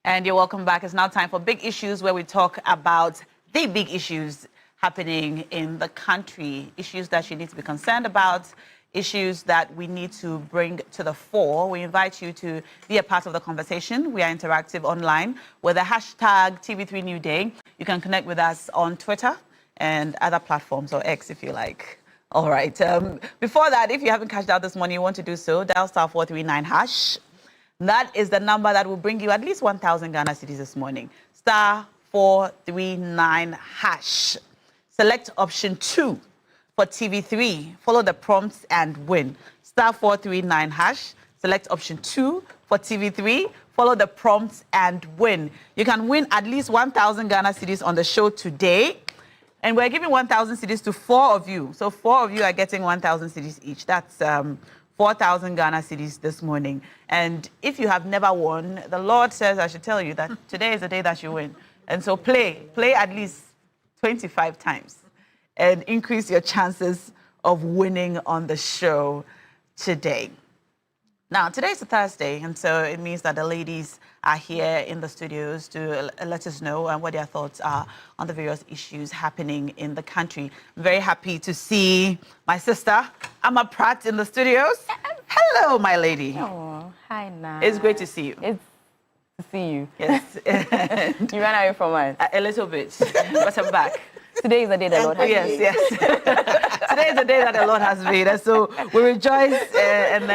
And you're welcome back. It's now time for Big Issues, where we talk about the big issues happening in the country, issues that you need to be concerned about, issues that we need to bring to the fore. We invite you to be a part of the conversation. We are interactive online with the hashtag TV3NewDay. You can connect with us on Twitter and other platforms, or X if you like. All right. Before that, if you haven't cashed out this morning, you want to do so, dial star 439 hash. That is the number that will bring you at least 1,000 Ghana cedis this morning. Star 439 hash. Select option 2 for TV3. Follow the prompts and win. Star 439 hash. Select option 2 for TV3. Follow the prompts and win. You can win at least 1,000 Ghana cedis on the show today. And we're giving 1,000 cedis to 4 of you. So 4 of you are getting 1,000 cedis each. That's 4,000 Ghana cedis this morning. And if you have never won, the Lord says I should tell you that today is the day that you win. And so play at least 25 times and increase your chances of winning on the show today. Now, today is a Thursday, and so it means that the ladies are here in the studios to let us know what their thoughts are on the various issues happening in the country. I'm very happy to see my sister, Amma Pratt, in the studios. Hello, my lady. Oh, hi, Na. It's great to see you. It's to see you. Yes. You ran away from us. A little bit, but I'm back. Today is the day the Lord has made. Yes. Today is the day that the Lord has made. And so we rejoice and be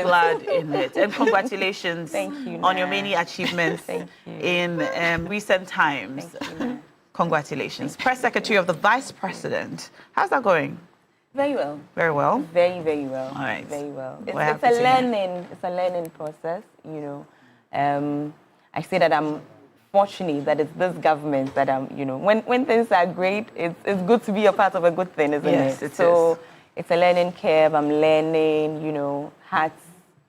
glad in it. And congratulations Thank you, on your many achievements in recent times. Thank you. Congratulations. Press Secretary of the Vice President. How's that going? Very well. Very well? Very, very well. All right. Very well. We're It's a learning process, you know. I say that I'm fortunate that it's this government that I'm, you know, when things are great, it's good to be a part of a good thing, isn't it? Yes, it so is. It's a learning curve. I'm learning, you know, hats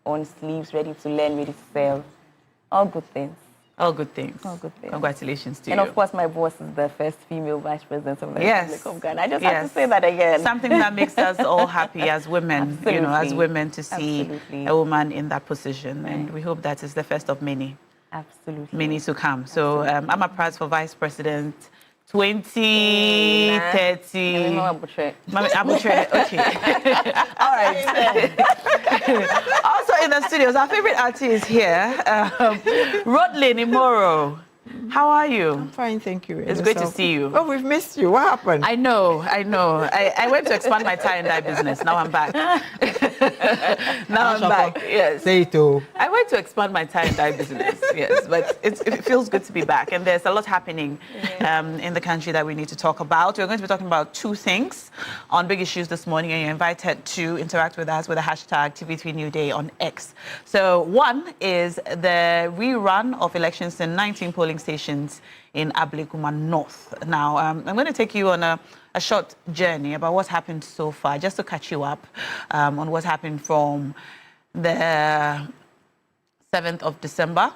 on sleeves, ready to learn, ready to serve. All good things. All good things. All good things. Congratulations to you. And of course, my boss is the first female vice president of the Republic of Ghana. I just have to say that again. Something that makes us all happy as women, Absolutely. you know, as women to see Absolutely. a woman in that position. Right. And we hope that is the first of many. Absolutely. Many to come. So I'm a prize for Vice President 2030. Mami Abutre. Okay. All right. Also in the studios, our favorite artist is here, Rodlin Imoro. How are you? I'm fine, thank you. It's great to see you. Oh, we've missed you. What happened? I know. I went to expand my tie and dye business. Now I'm back. Now I'm back. Yes. Say it too. I went to expand my tie and dye business. Yes, but it feels good to be back. And there's a lot happening in the country that we need to talk about. We're going to be talking about 2 things on Big Issues this morning, and you're invited to interact with us with the hashtag TV3NewDay on X. So one is the rerun of elections in 19 polling stations in Ablum North. Now, I'm going to take you on a short journey about what's happened so far, just to catch you up on what's happened from the 7th of December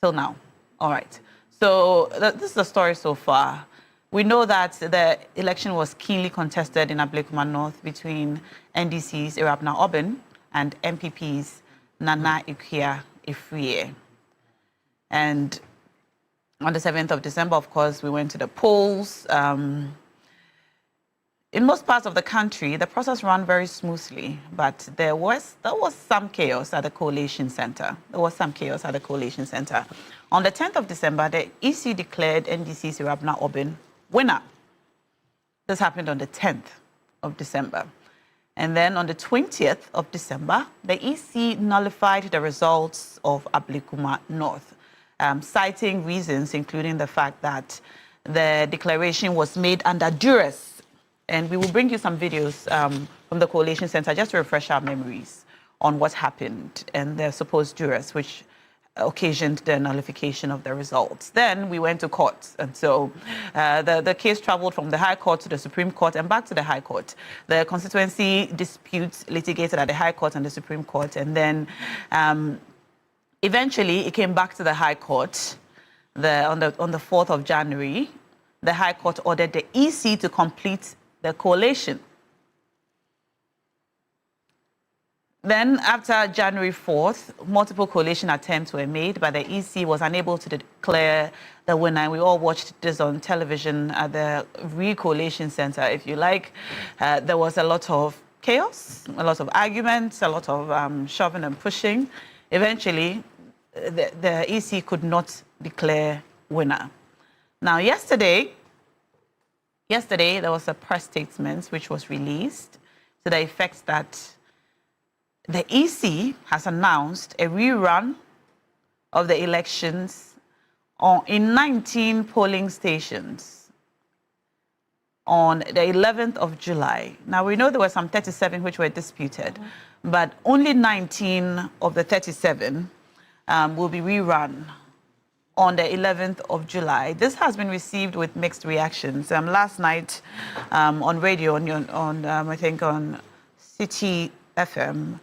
till now. All right. So this is the story so far. We know that the election was keenly contested in Ablum North between NDC's Irabna Obin and MPP's Nana Ikuya Ifrie. And on the 7th of December, of course, we went to the polls. In most parts of the country, the process ran very smoothly, but there was some chaos at the coalition center. On the 10th of December, the EC declared NDC's Irabna Obin winner. This happened on the 10th of December. And then on the 20th of December, the EC nullified the results of Ablum North, citing reasons including the fact that the declaration was made under duress. And we will bring you some videos from the Coalition Center just to refresh our memories on what happened and the supposed duress, which occasioned the nullification of the results. Then we went to court. And so the case traveled from the High Court to the Supreme Court and back to the High Court. The constituency disputes litigated at the High Court and the Supreme Court. And then eventually it came back to the High Court on the 4th of January. The High Court ordered the EC to complete the collation. Then, after January 4th, multiple coalition attempts were made, but the EC was unable to declare the winner. We all watched this on television at the Recoalition Center, if you like. There was a lot of chaos, a lot of arguments, a lot of shoving and pushing. Eventually, the EC could not declare winner. Now, yesterday, there was a press statement which was released to the effect that the EC has announced a rerun of the elections in 19 polling stations on the 11th of July. Now, we know there were some 37 which were disputed, but only 19 of the 37 will be rerun on the 11th of July. This has been received with mixed reactions. Last night on radio, I think on City FM,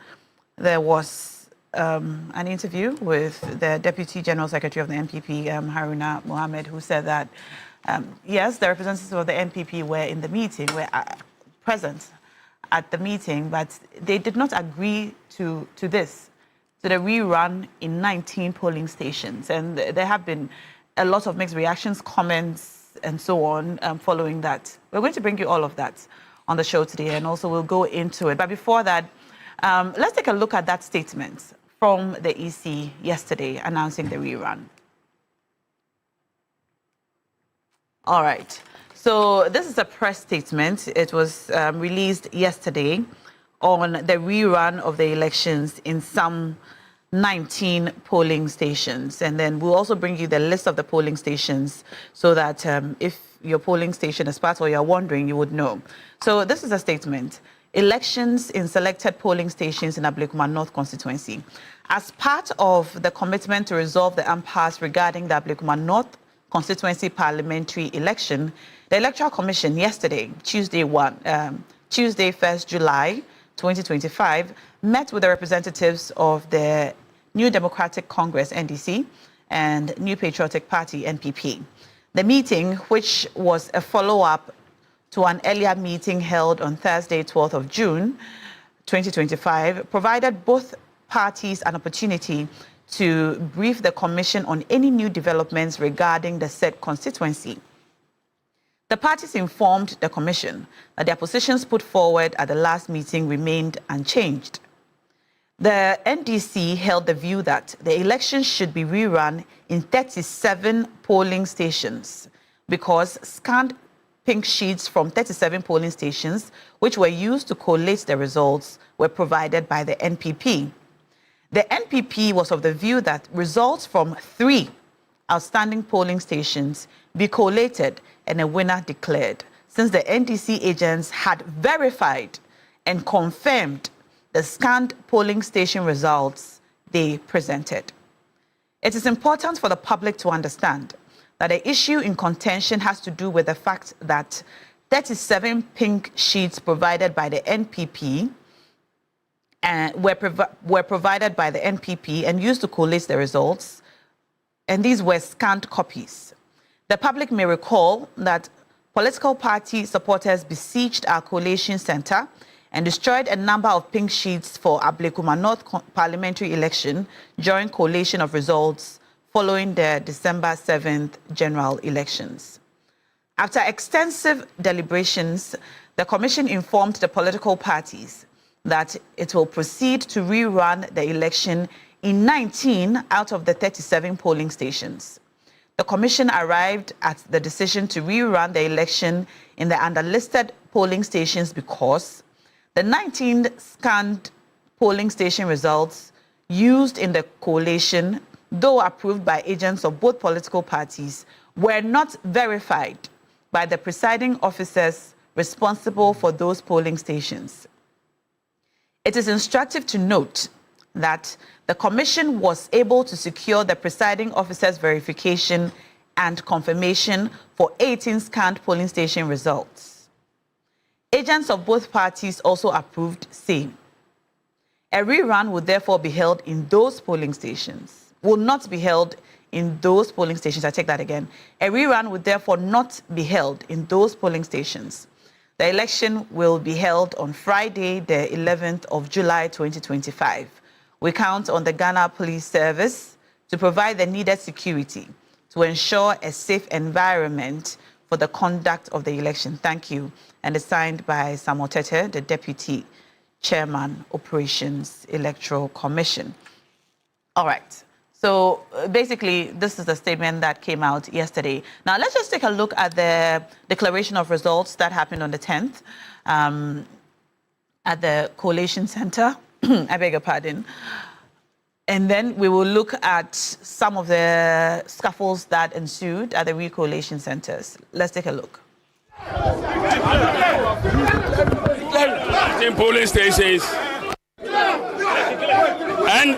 there was an interview with the Deputy General Secretary of the NPP, Haruna Mohammed, who said that, yes, the representatives of the NPP were in the meeting, were present at the meeting, but they did not agree to this, to the rerun in 19 polling stations. And there have been a lot of mixed reactions, comments, and so on following that. We're going to bring you all of that on the show today, and also we'll go into it. But before that, let's take a look at that statement from the EC yesterday announcing the rerun. All right. So this is a press statement. It was released yesterday on the rerun of the elections in some 19 polling stations. And then we'll also bring you the list of the polling stations so that if your polling station is part or you're wondering, you would know. So this is a statement. Elections in selected polling stations in Ablekuma North constituency. As part of the commitment to resolve the impasse regarding the Ablekuma North constituency parliamentary election, the Electoral Commission yesterday, Tuesday 1st July 2025, met with the representatives of the New Democratic Congress, NDC, and New Patriotic Party, NPP. The meeting, which was a follow-up to an earlier meeting held on Thursday, 12th of June, 2025, provided both parties an opportunity to brief the Commission on any new developments regarding the said constituency. The parties informed the Commission that their positions put forward at the last meeting remained unchanged. The NDC held the view that the elections should be rerun in 37 polling stations because scanned pink sheets from 37 polling stations, which were used to collate the results, were provided by the NPP. The NPP was of the view that results from 3 outstanding polling stations be collated and a winner declared, since the NDC agents had verified and confirmed the scanned polling station results they presented. It is important for the public to understand that the issue in contention has to do with the fact that 37 pink sheets provided by the NPP were provided by the NPP and used to collate the results, and these were scanned copies. The public may recall that political party supporters besieged our collation center and destroyed a number of pink sheets for Ablekuma North parliamentary election during collation of results following the December 7th general elections. After extensive deliberations, the Commission informed the political parties that it will proceed to rerun the election in 19 out of the 37 polling stations. The Commission arrived at the decision to rerun the election in the underlisted polling stations because the 19 scanned polling station results used in the collation, though approved by agents of both political parties, were not verified by the presiding officers responsible for those polling stations. It is instructive to note that the Commission was able to secure the presiding officer's verification and confirmation for 18 scanned polling station results. Agents of both parties also approved same. A rerun would therefore be held in those polling stations. Will not be held in those polling stations. I take that again. A rerun would therefore not be held in those polling stations. The election will be held on Friday, the 11th of July, 2025. We count on the Ghana Police Service to provide the needed security to ensure a safe environment for the conduct of the election. Thank you. And it's signed by Samuel Tete, the Deputy Chairman, Operations Electoral Commission. All right. So basically, this is the statement that came out yesterday. Now, let's just take a look at the declaration of results that happened on the 10th at the Collation Center. I beg your pardon. And then we will look at some of the scuffles that ensued at the recollation centers. Let's take a look. In polling stations and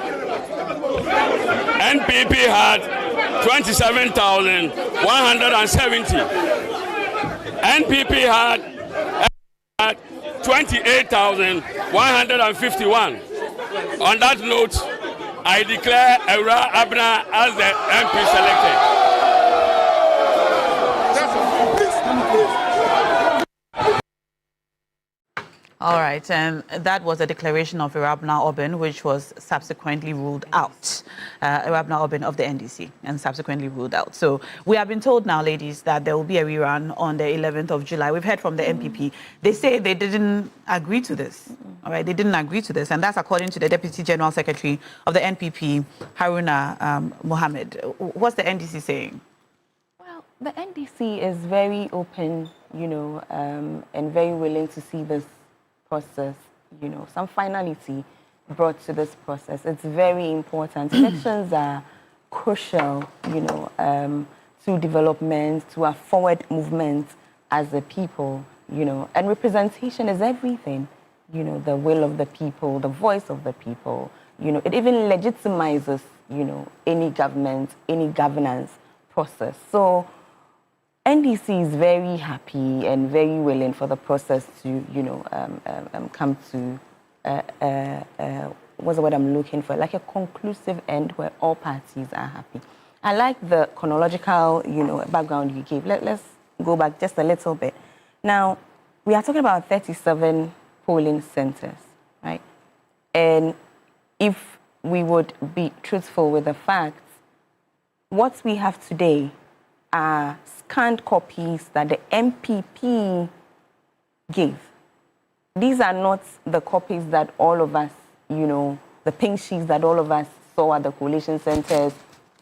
NPP had 27,170. NPP had 28,151. On that note, I declare Eura Abna as the MP selected. All right, and that was a declaration of Irabna Obin, which was subsequently ruled out. Irabna Obin of the NDC, and subsequently ruled out. So we have been told now, ladies, that there will be a rerun on the 11th of July. We've heard from the NPP. They say they didn't agree to this. All right, they didn't agree to this, and that's according to the Deputy General Secretary of the NPP, Haruna Mohammed. What's the NDC saying? Well, the NDC is very open, and very willing to see this process, some finality brought to this process. It's very important. Elections are crucial, to development, to a forward movement as a people, and representation is everything. The will of the people, the voice of the people, it even legitimizes, any government, any governance process. So NDC is very happy and very willing for the process to, come to, what's the word I'm looking for? Like a conclusive end where all parties are happy. I like the chronological, background you gave. Let's go back just a little bit. Now, we are talking about 37 polling centers, right? And if we would be truthful with the facts, what we have today are scanned copies that the MPP gave. These are not the copies that all of us, the pink sheets that all of us saw at the collation centers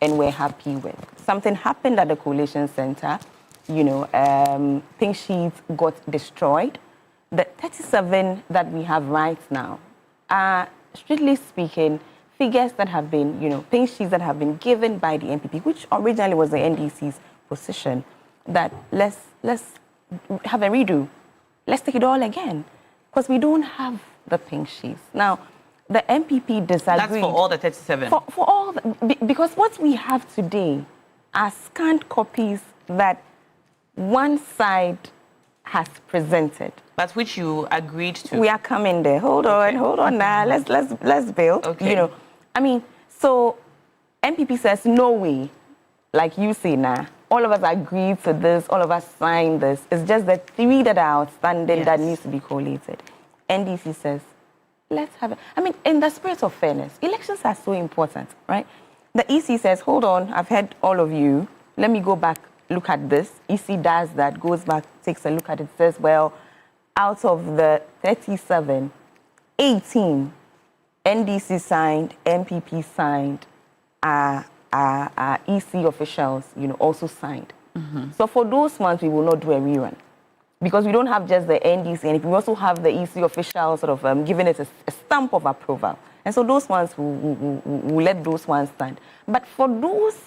and were happy with. Something happened at the collation center, pink sheets got destroyed. The 37 that we have right now are, strictly speaking, figures that have been, pink sheets that have been given by the MPP, which originally was the NDC's position, that let's have a redo. Let's take it all again, because we don't have the pink sheets. Now, the MPP disagreed. That's for all the 37? For all, because what we have today are scanned copies that one side has presented. But which you agreed to? We are coming there. Hold on now. Let's build. Okay. So MPP says no way, like you say now. All of us agreed to this, all of us signed this. It's just the three that are outstanding that needs to be collated. NDC says, let's have it. In the spirit of fairness, elections are so important, right? The EC says, hold on, I've heard all of you. Let me go back, look at this. EC does that, goes back, takes a look at it, says, well, out of the 37, 18 NDC signed, MPP signed, EC officials, also signed. Mm-hmm. So for those ones, we will not do a rerun, because we don't have just the NDC, and we also have the EC officials sort of giving it a stamp of approval. And so those ones, we'll let those ones stand. But for those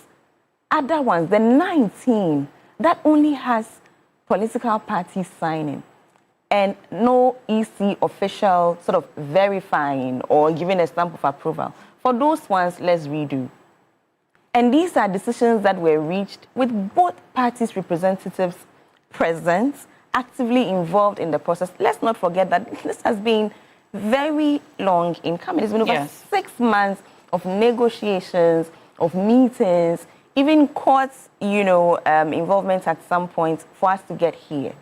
other ones, the 19, that only has political parties signing and no EC official sort of verifying or giving a stamp of approval. For those ones, let's redo. And these are decisions that were reached with both parties' representatives present, actively involved in the process. Let's not forget that this has been very long in coming. It's been over 6 months of negotiations, of meetings, even courts, involvement at some point for us to get here.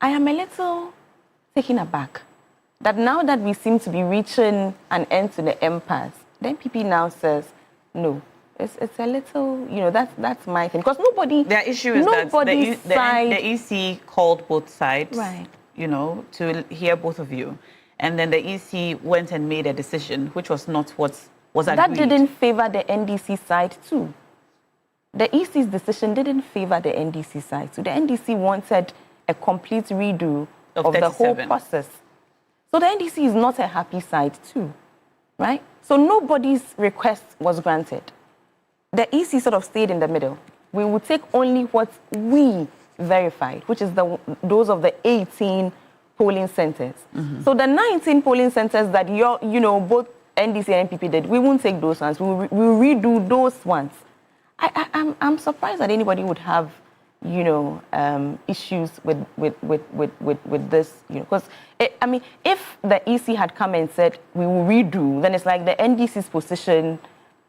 I am a little taken aback that now that we seem to be reaching an end to the impasse, the NPP now says, no, it's a little, that's my thing. Because Their issue is that the EC called both sides, right, to hear both of you. And then the EC went and made a decision, which was not what was agreed. That didn't favor the NDC side too. The EC's decision didn't favor the NDC side. So the NDC wanted a complete redo of the whole process. So the NDC is not a happy side too, right? So nobody's request was granted. The EC sort of stayed in the middle. We will take only what we verified, which is those of the 18 polling centers. Mm-hmm. So the 19 polling centers that both NDC and NPP did, we won't take those ones. We'll redo those ones. I'm surprised that anybody would have, issues with this, because if the EC had come and said we will redo, then it's like the NDC's position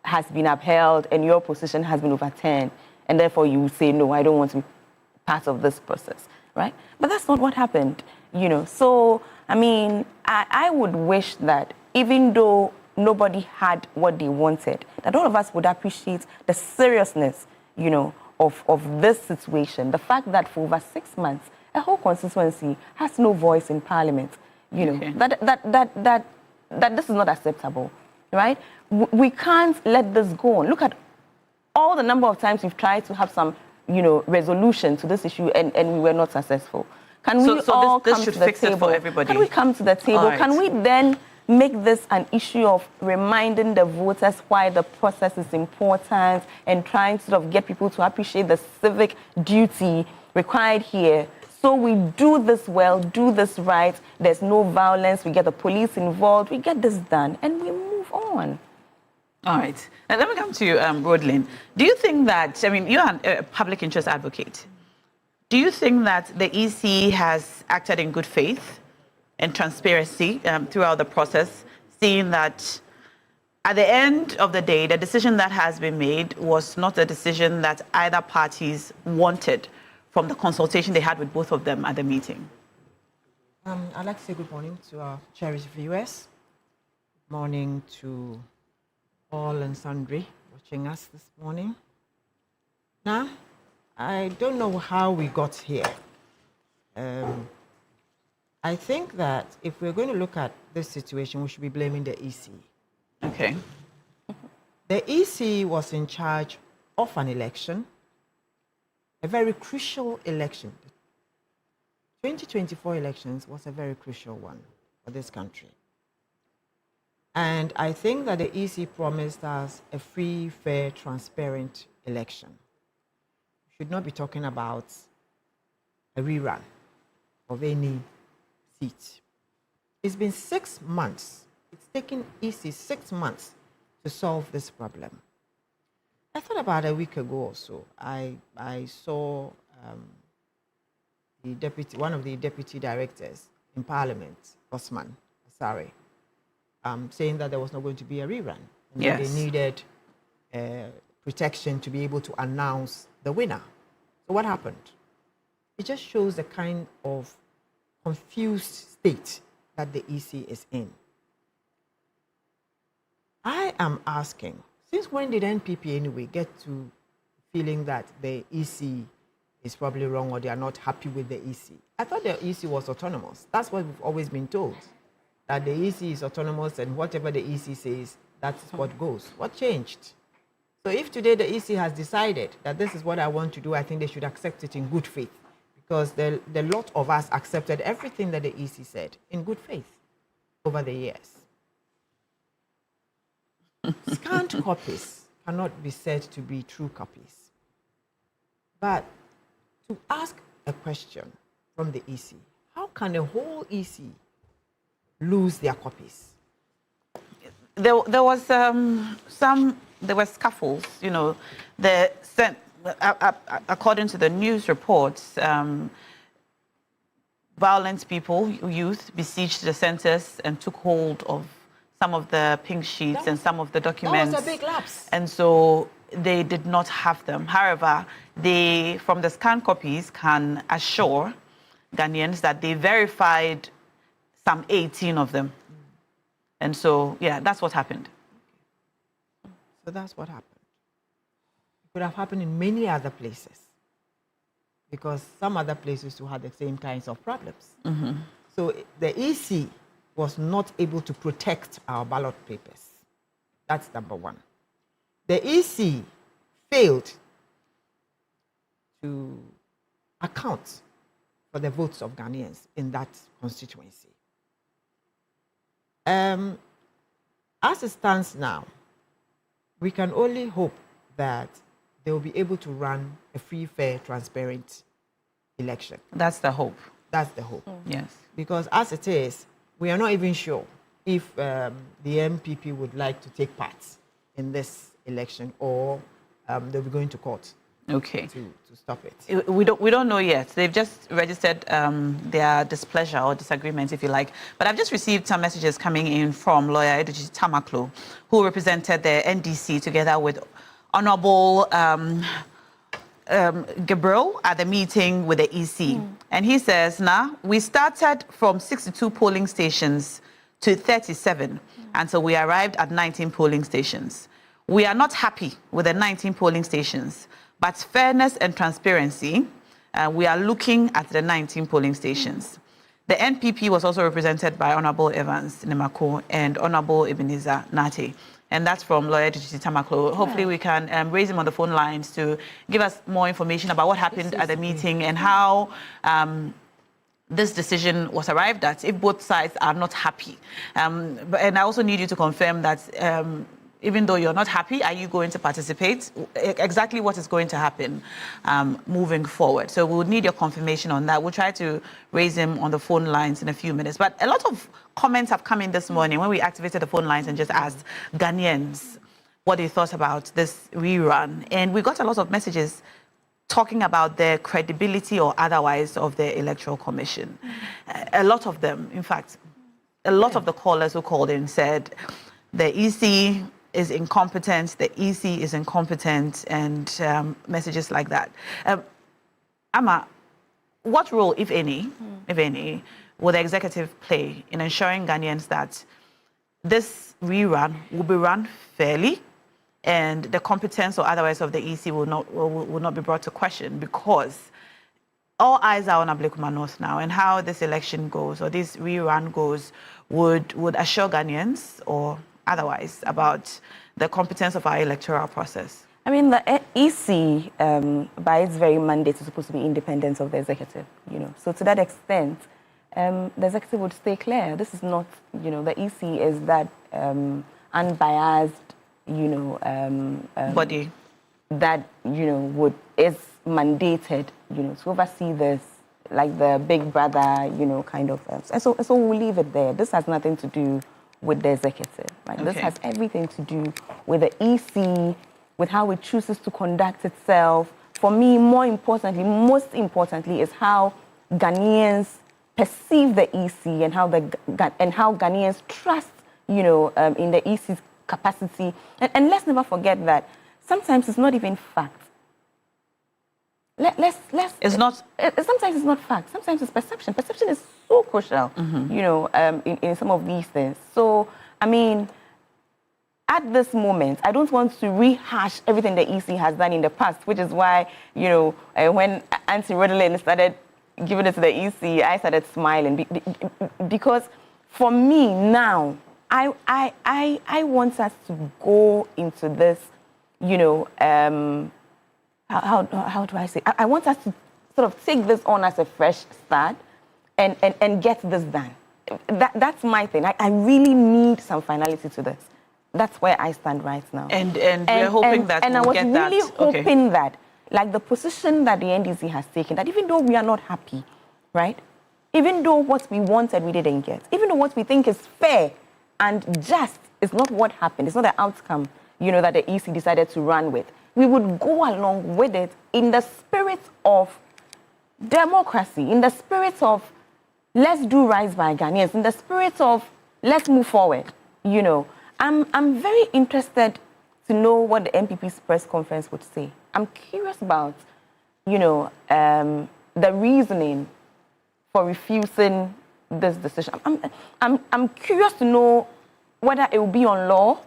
has been upheld and your position has been overturned, and therefore you will say no, I don't want to be part of this process, right? But that's not what happened, So I would wish that even though nobody had what they wanted, that all of us would appreciate the seriousness, of this situation. The fact that for over 6 months, a whole constituency has no voice in Parliament, Okay. that this is not acceptable, right? We can't let this go on. Look at all the number of times we've tried to have some, resolution to this issue and we were not successful. Can we all come to the table? For everybody. Can we come to the table? Right. Can we then make this an issue of reminding the voters why the process is important and trying to sort of get people to appreciate the civic duty required here? So we do this well, do this right, there's no violence, we get the police involved, we get this done, and we move on. All right. Now, let me come to you, Rodlin. Do you think that, you're a public interest advocate. Do you think that the EC has acted in good faith and transparency throughout the process, seeing that at the end of the day, the decision that has been made was not a decision that either parties wanted from the consultation they had with both of them at the meeting? I'd like to say good morning to our cherished viewers. Good morning to all and sundry watching us this morning. Now, I don't know how we got here. I think that if we're going to look at this situation, we should be blaming the EC. Okay. The EC was in charge of an election, a very crucial election. The 2024 elections was a very crucial one for this country. And I think that the EC promised us a free, fair, transparent election. We should not be talking about a rerun of any seat. It's been 6 months. It's taken EC 6 months to solve this problem. I thought about a week ago or so, I saw one of the deputy directors in Parliament, Osman Asare, saying that there was not going to be a rerun. And yes. They needed protection to be able to announce the winner. So what happened? It just shows the kind of confused state that the EC is in. I am asking, since when did NPP anyway get to feeling that the EC is probably wrong or they are not happy with the EC? I thought the EC was autonomous. That's what we've always been told, that the EC is autonomous and whatever the EC says, that's what goes. What changed? So if today the EC has decided that this is what I want to do, I think they should accept it in good faith, because the lot of us accepted everything that the EC said in good faith over the years. Scanned copies cannot be said to be true copies. But to ask a question from the EC, how can a whole EC lose their copies? There was there were scuffles, according to the news reports, violent people, youth, besieged the centers and took hold of some of the pink sheets and some of the documents. That was a big lapse. And so they did not have them. However, they, from the scanned copies, can assure Ghanaians that they verified some 18 of them. And so, yeah, that's what happened. So that's what happened. It could have happened in many other places because some other places too had the same kinds of problems. So the EC was not able to protect our ballot papers. That's number one. The EC failed to account for the votes of Ghanaians in that constituency. As it stands now, we can only hope that they will be able to run a free, fair, transparent election. That's the hope. That's the hope. Yes. Because as it is, we are not even sure if the MPP would like to take part in this election or they'll be going to court. Okay. To stop it. We don't know yet. They've just registered their displeasure or disagreement, if you like. But I've just received some messages coming in from lawyer Edwidge Tamaklo, who represented the NDC together with Honorable Gabriel at the meeting with the EC. And he says, we started from 62 polling stations to 37 until we arrived at 19 polling stations. We are not happy with the 19 polling stations. But fairness and transparency, we are looking at the 19 polling stations. The NPP was also represented by Honorable Evans Nemako and Honorable Ebenezer Nate. And that's from lawyer Edwidge Tamaklo. Hopefully we can raise him on the phone lines to give us more information about what happened at the meeting and how this decision was arrived at, if both sides are not happy. And I also need you to confirm that even though you're not happy, are you going to participate? Exactly what is going to happen moving forward. So we'll need your confirmation on that. We'll try to raise him on the phone lines in a few minutes. But a lot of comments have come in this morning when we activated the phone lines and just asked Ghanaians what they thought about this rerun. And we got a lot of messages talking about the credibility or otherwise of the Electoral Commission. A lot of them, in fact, a lot of the callers who called in said the EC is incompetent, the EC is incompetent, and messages like that. Amma, what role, if any, will the executive play in ensuring Ghanaians that this rerun will be run fairly and the competence or otherwise of the EC will not be brought to question? Because all eyes are on Ablekuma North now, and how this election goes or this rerun goes would assure Ghanaians or otherwise about the competence of our electoral process. I mean, the EC, by its very mandate, is supposed to be independent of the executive, So to that extent, the executive would stay clear. This is not, the EC is that unbiased, body that, is mandated, to oversee this, like the big brother, kind of. And so we'll leave it there. This has nothing to do with the executive, right? Okay. This has everything to do with the EC, with how it chooses to conduct itself. For me, most importantly, is how Ghanaians perceive the EC and how Ghanaians trust, in the EC's capacity. And let's never forget that sometimes it's not even fact. It's not. Sometimes it's not fact. Sometimes it's perception. Perception is so crucial, in some of these things. So, I mean, at this moment, I don't want to rehash everything the EC has done in the past, which is why, when Auntie Rodelin started giving it to the EC, I started smiling because for me now, I want us to go into this, how do I say? I want us to sort of take this on as a fresh start and get this done. That's my thing. I really need some finality to this. That's where I stand right now. And we're hoping that and we'll get that. And I was really hoping that, like the position that the NDC has taken, that even though we are not happy, right? Even though what we wanted we didn't get, even though what we think is fair and just is not what happened, it's not the outcome, that the EC decided to run with, we would go along with it in the spirit of democracy, in the spirit of let's do right by Ghanaians, in the spirit of let's move forward. I'm very interested to know what the MPP's press conference would say. I'm curious about, the reasoning for refusing this decision. I'm curious to know whether it will be on law,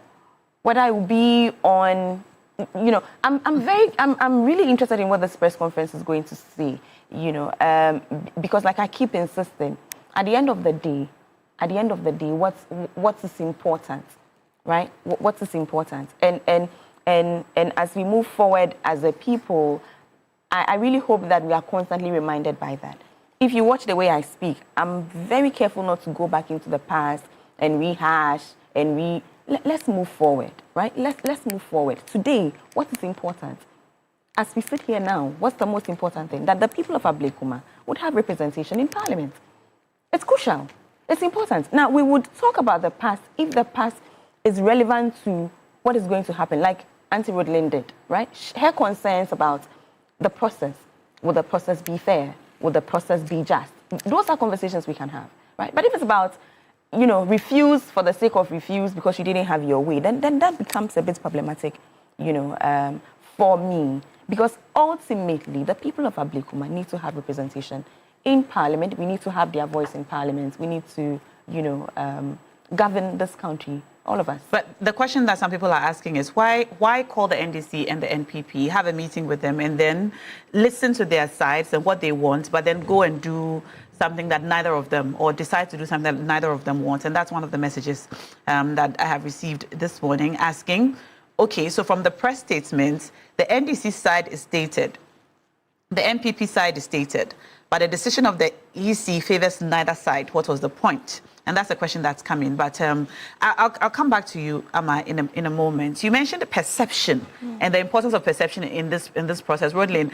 whether it will be on, you know, I'm really interested in what this press conference is going to say, you know, because like I keep insisting, at the end of the day, what is important, right? What is important? And as we move forward as a people, I really hope that we are constantly reminded by that. If you watch the way I speak, I'm very careful not to go back into the past and rehash and let's move forward, right? Let's move forward. Today, what is important? As we sit here now, what's the most important thing? That the people of Ablekuma would have representation in Parliament. It's crucial. It's important. Now, we would talk about the past if the past is relevant to what is going to happen, like Auntie Rodlin did, right? Her concerns about the process. Will the process be fair? Will the process be just? Those are conversations we can have, right? But if it's about, you know, refuse for the sake of refuse because you didn't have your way, then that becomes a bit problematic, you know, for me. Because ultimately, the people of Ablekuma need to have representation in Parliament. We need to have their voice in Parliament. We need to, you know, govern this country, all of us. But the question that some people are asking is why call the NDC and the NPP, have a meeting with them, and then listen to their sides and what they want, but then go and do something that neither of them, or decide to do something that neither of them want. And that's one of the messages that I have received this morning, asking, okay, so from the press statement, the NDC side is stated, the NPP side is stated, but the decision of the EC favors neither side. What was the point? And that's a question that's coming. But I'll come back to you, Amma, in a moment. You mentioned the perception and the importance of perception in this process. Rodlin,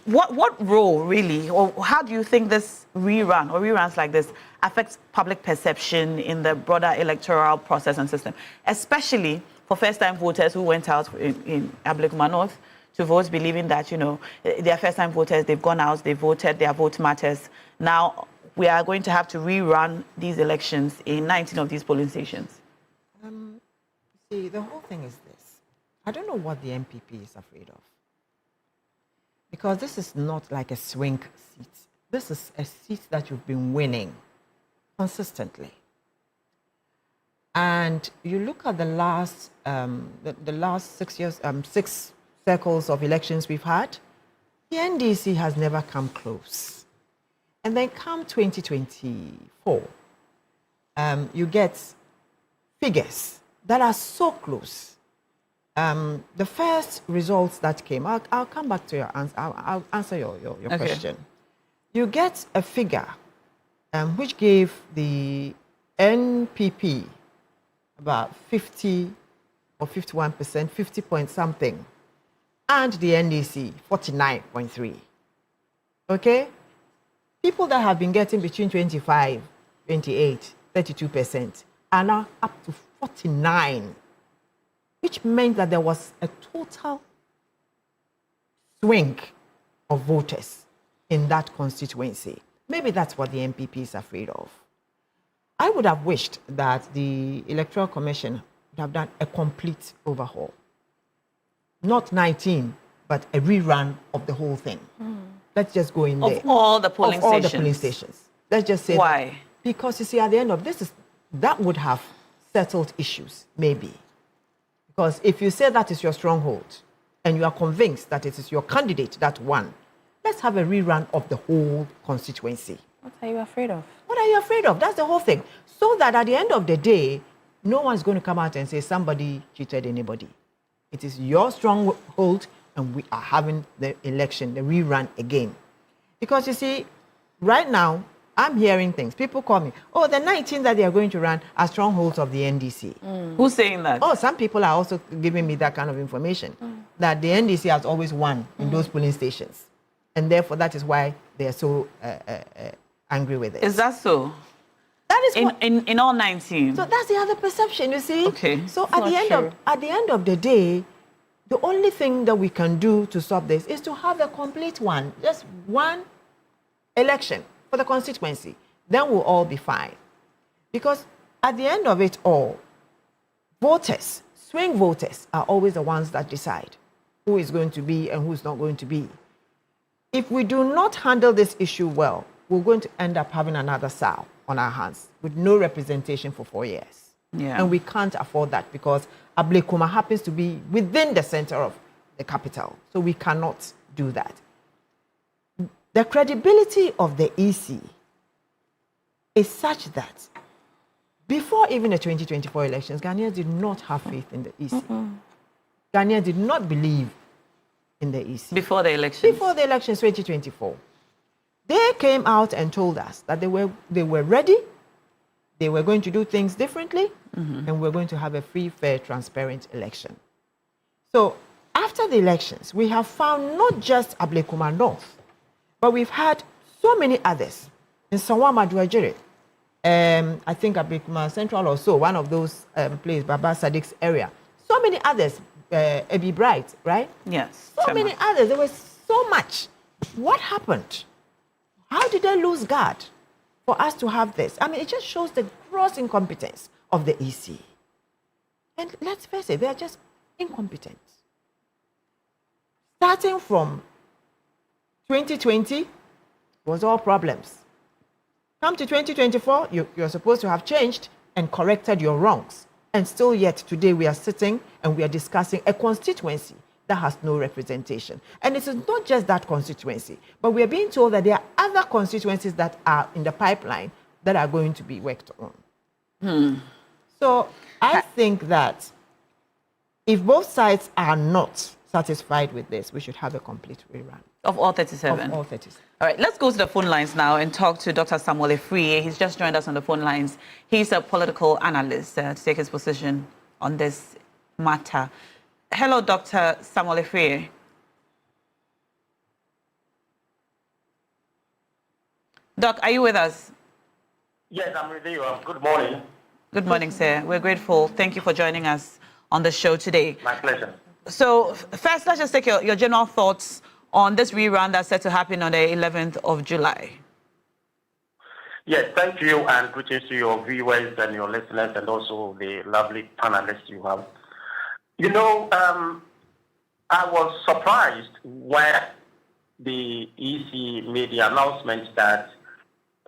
what role really, or how do you think this rerun or reruns like this affects public perception in the broader electoral process and system, especially for first-time voters who went out in Ablekuma North to vote, believing that, you know, they're first-time voters, they've gone out, they voted, their vote matters. Now we are going to have to rerun these elections in 19 of these polling stations. See, the whole thing is this. I don't know what the MPP is afraid of. Because this is not like a swing seat. This is a seat that you've been winning consistently. And you look at the last 6 years, 6 circles of elections we've had, the NDC has never come close. And then come 2024, you get figures that are so close. The first results that came, I'll come back to your answer. I'll answer your okay. question. You get a figure which gave the NPP about 50 or 51%, 50 point something, and the NDC 49.3. Okay? People that have been getting between 25, 28, 32% are now up to 49%. Which meant that there was a total swing of voters in that constituency. Maybe that's what the MPP is afraid of. I would have wished that the Electoral Commission would have done a complete overhaul. Not 19, but a rerun of the whole thing. Let's just go in there. Of all the polling stations? All the polling stations. Let's just say why? That. Because you see, at the end of this, that would have settled issues, maybe. Because if you say that is your stronghold and you are convinced that it is your candidate that won, let's have a rerun of the whole constituency. What are you afraid of? What are you afraid of? That's the whole thing. So that at the end of the day, no one's going to come out and say somebody cheated anybody. It is your stronghold and we are having the election, the rerun again. Because you see, right now, I'm hearing things. People call me, oh, the 19 that they are going to run are strongholds of the NDC. Who's saying that? Oh, some people are also giving me that kind of information, that the NDC has always won in those polling stations. And therefore, that is why they are so angry with it. Is that so? That is in all 19? So that's the other perception, you see? Okay. So at the end of the day, the only thing that we can do to stop this is to have a complete one, just one election for the constituency, then we'll all be fine. Because at the end of it all, voters, swing voters, are always the ones that decide who is going to be and who's not going to be. If we do not handle this issue well, we're going to end up having another SAL on our hands with no representation for 4 years. Yeah. And we can't afford that because Ablekuma happens to be within the center of the capital. So we cannot do that. The credibility of the EC is such that before even the 2024 elections, Ghanaians did not have faith in the EC. Ghanaians did not believe in the EC. Before the elections? Before the elections, 2024. They came out and told us that they were ready, they were going to do things differently, and we're going to have a free, fair, transparent election. So after the elections, we have found not just Ablekuma North, but we've had so many others. In Sawama Duajere, I think Ablekuma Central or so, one of those places, Baba Sadiq's area. So many others, Ebi Bright, right? Yes. So many others. There was so much. What happened? How did they lose guard for us to have this? I mean, it just shows the gross incompetence of the EC. And let's face it, they are just incompetent. Starting from 2020, was all problems. Come to 2024, you're supposed to have changed and corrected your wrongs. And still yet today we are sitting and we are discussing a constituency that has no representation. And it is not just that constituency, but we are being told that there are other constituencies that are in the pipeline that are going to be worked on. So I think that if both sides are not satisfied with this, we should have a complete rerun. Of all 37? Of all 37. All right, let's go to the phone lines now and talk to Dr. Samuel Efriye. He's just joined us on the phone lines. He's a political analyst to take his position on this matter. Hello, Dr. Samuel Efriye. Doc, are you with us? Yes, I'm with you. Good morning. Good morning, sir. We're grateful. Thank you for joining us on the show today. My pleasure. So first, let's just take your general thoughts on this rerun that's set to happen on the 11th of July. Yes, thank you, and greetings to your viewers and your listeners and also the lovely panelists you have. You know, I was surprised when the EC made the announcement that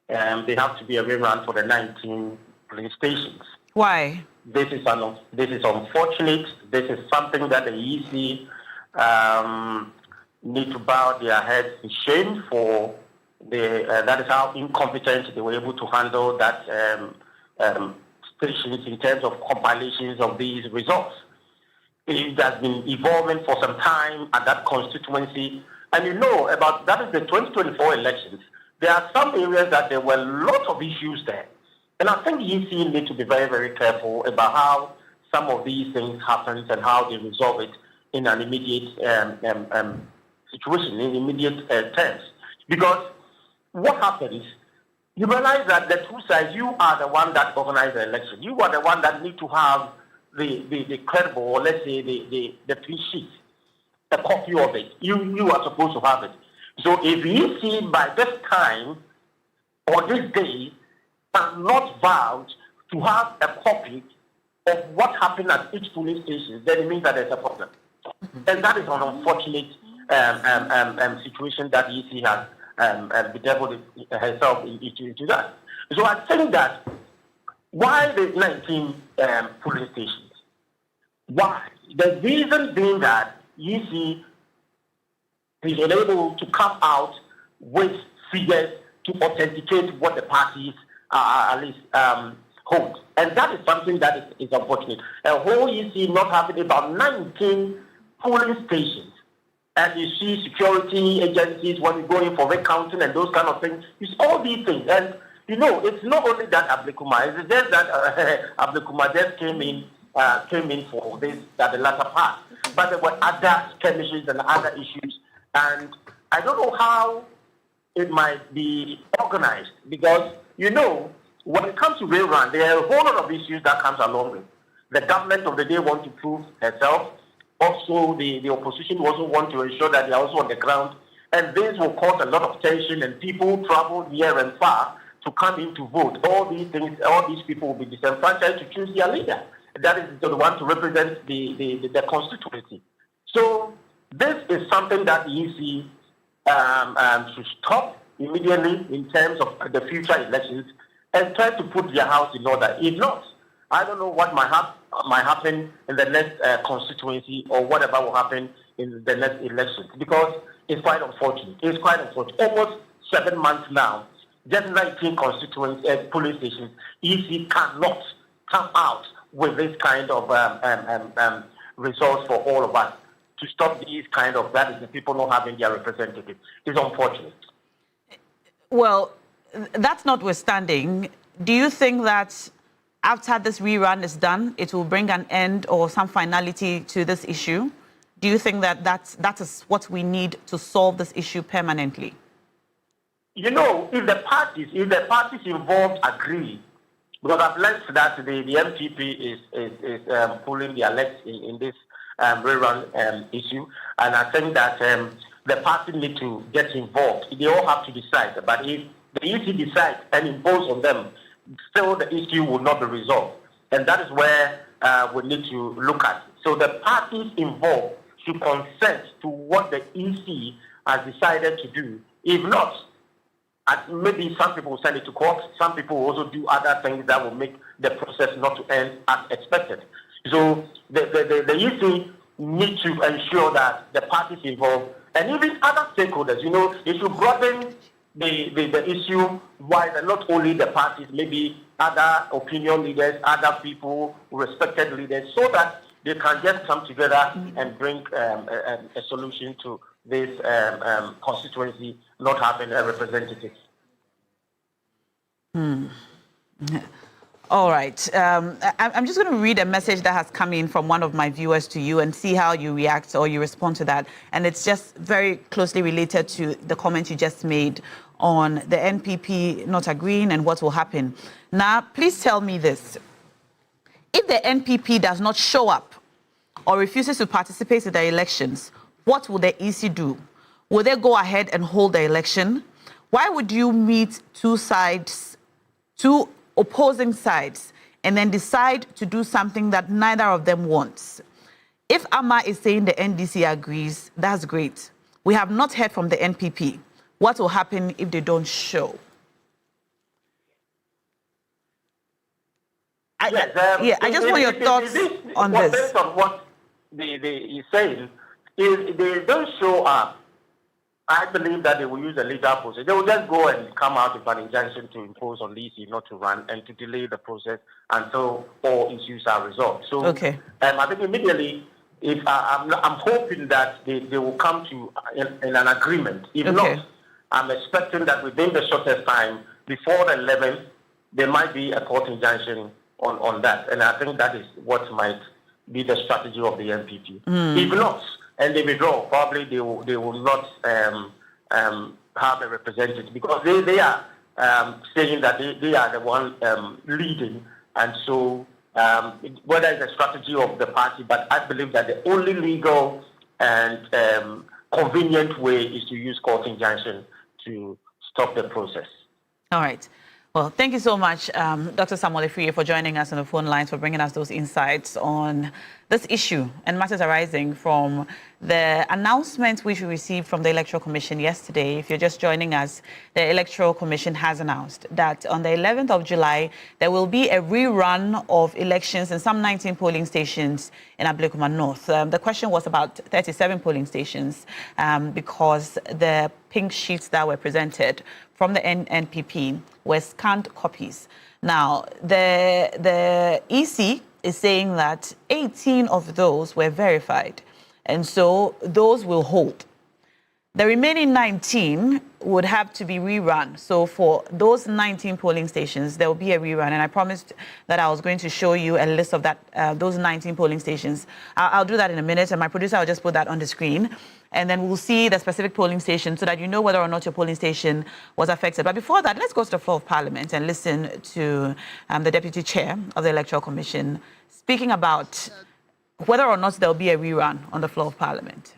they have to be a rerun for the 19 polling stations. Why? This is unfortunate. This is something that the EC need to bow their heads in shame for. That is how incompetent they were able to handle that stations in terms of compilations of these results. It has been evolving for some time at that constituency. And you know, about that is the 2024 elections. There are some areas that there were lots of issues there. And I think the EC need to be very, very careful about how some of these things happen and how they resolve it in an immediate situation, in immediate terms. Because what happens, you realize that the two sides, you are the one that organize the election. You are the one that need to have the credible, or let's say the clean sheet, a copy of it. You are supposed to have it. So if you see by this time or this day are not vowed to have a copy of what happened at each polling station, then it means that there's a problem. And that is an unfortunate situation that the EC has bedeviled herself into that. So I think that why the 19 polling stations? Why? The reason being that EC is unable to come out with figures to authenticate what the parties at least hold. And that is something that is unfortunate. A whole EC not having about 19 polling stations. And you see security agencies when you go in for recounting and those kind of things. It's all these things. And, you know, it's not only that Ablekuma. It's just that Ablekuma just came in for this, that the latter part. But there were other skirmishes and other issues. And I don't know how it might be organized. Because, you know, when it comes to Rerun, there are a whole lot of issues that comes along with. The government of the day wants to prove herself. Also, the opposition also want to ensure that they are also on the ground. And this will cause a lot of tension, and people travel near and far to come in to vote. All these things, all these people will be disenfranchised to choose their leader. That is the one to represent the constituency. So this is something that the EC should stop immediately in terms of the future elections and try to put their house in order. If not, I don't know what might happen in the next constituency or whatever will happen in the next elections, because it's quite unfortunate. It's quite unfortunate. Almost 7 months now, just 19 constituency polling stations, EC cannot come out with this kind of results for all of us to stop these kind of, that is the people not having their representative. It's unfortunate. Well, that's notwithstanding, do you think that after this rerun is done, it will bring an end or some finality to this issue? Do you think that that is what we need to solve this issue permanently? You know, if the parties involved agree, because I've learned that the MPP is pulling their legs in this rerun issue, and I think that the party need to get involved. They all have to decide, but if the EC decides and impose on them, still the issue will not be resolved. And that is where we need to look at. So the parties involved should consent to what the EC has decided to do. If not, maybe some people will send it to court. Some people will also do other things that will make the process not to end as expected. So the EC need to ensure that the parties involved and even other stakeholders, you know, they should broaden the issue wider, not only the parties, maybe other opinion leaders, other people, respected leaders, so that they can just come together and bring a solution to this constituency not having a representative. All right. I'm just going to read a message that has come in from one of my viewers to you and see how you react or you respond to that. And it's just very closely related to the comment you just made on the NPP not agreeing and what will happen. Now, please tell me this. If the NPP does not show up or refuses to participate in the elections, what will the EC do? Will they go ahead and hold the election? Why would you meet two opposing sides and then decide to do something that neither of them wants? If Amma is saying the NDC agrees, that's great. We have not heard from the NPP. What will happen if they don't show? I just want your thoughts on this. Based on what he's saying, if they don't show up, I believe that they will use a legal process. They will just go and come out with an injunction to impose on the EC not to run and to delay the process until all issues are resolved. So okay. I think immediately, if I'm hoping that they will come to in an agreement. If not, I'm expecting that within the shortest time, before the 11th, there might be a court injunction on that. And I think that is what might be the strategy of the NPP. If not, and they withdraw, probably they will not have a representative, because they are saying that they are the one leading. And so whether it's a strategy of the party, but I believe that the only legal and convenient way is to use court injunction to stop the process. All right. Well, thank you so much, Dr. Samuel Efriye, for joining us on the phone lines, for bringing us those insights on this issue and matters arising from the announcement which we received from the Electoral Commission yesterday. If you're just joining us, the Electoral Commission has announced that on the 11th of July, there will be a rerun of elections in some 19 polling stations in Ablum North. The question was about 37 polling stations because the pink sheets that were presented from the NPP were scanned copies. Now, the EC is saying that 18 of those were verified, and so those will hold. The remaining 19 would have to be rerun. So for those 19 polling stations, there will be a rerun. And I promised that I was going to show you a list of that those 19 polling stations. I'll do that in a minute, and my producer will just put that on the screen. And then we'll see the specific polling station so that you know whether or not your polling station was affected. But before that, let's go to the floor of Parliament and listen to the Deputy Chair of the Electoral Commission speaking about whether or not there'll be a rerun on the floor of Parliament.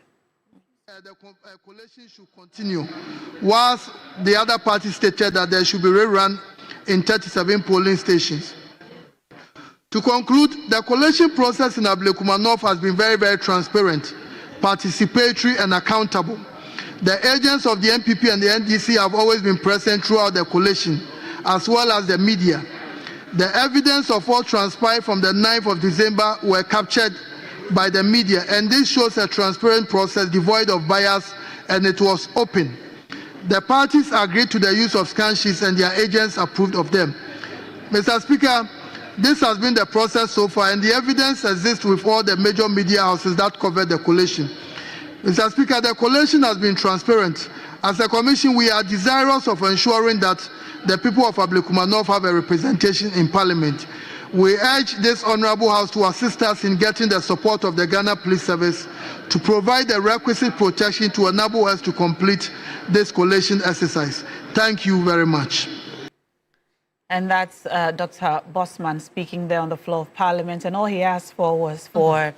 The coalition should continue, whilst the other party stated that there should be rerun in 37 polling stations. To conclude, the coalition process in Ablum North has been very, very transparent, participatory and accountable. The agents of the NPP and the NDC have always been present throughout the collation, as well as the media. The evidence of what transpired from the 9th of December were captured by the media, and this shows a transparent process devoid of bias, and it was open. The parties agreed to the use of scan sheets and their agents approved of them. Mr. Speaker, this has been the process so far, and the evidence exists with all the major media houses that covered the collation. Mr. Speaker, the collation has been transparent. As a commission, we are desirous of ensuring that the people of Ablekuma North have a representation in Parliament. We urge this Honourable House to assist us in getting the support of the Ghana Police Service to provide the requisite protection to enable us to complete this collation exercise. Thank you very much. And that's Dr. Bosman speaking there on the floor of Parliament. And all he asked for was for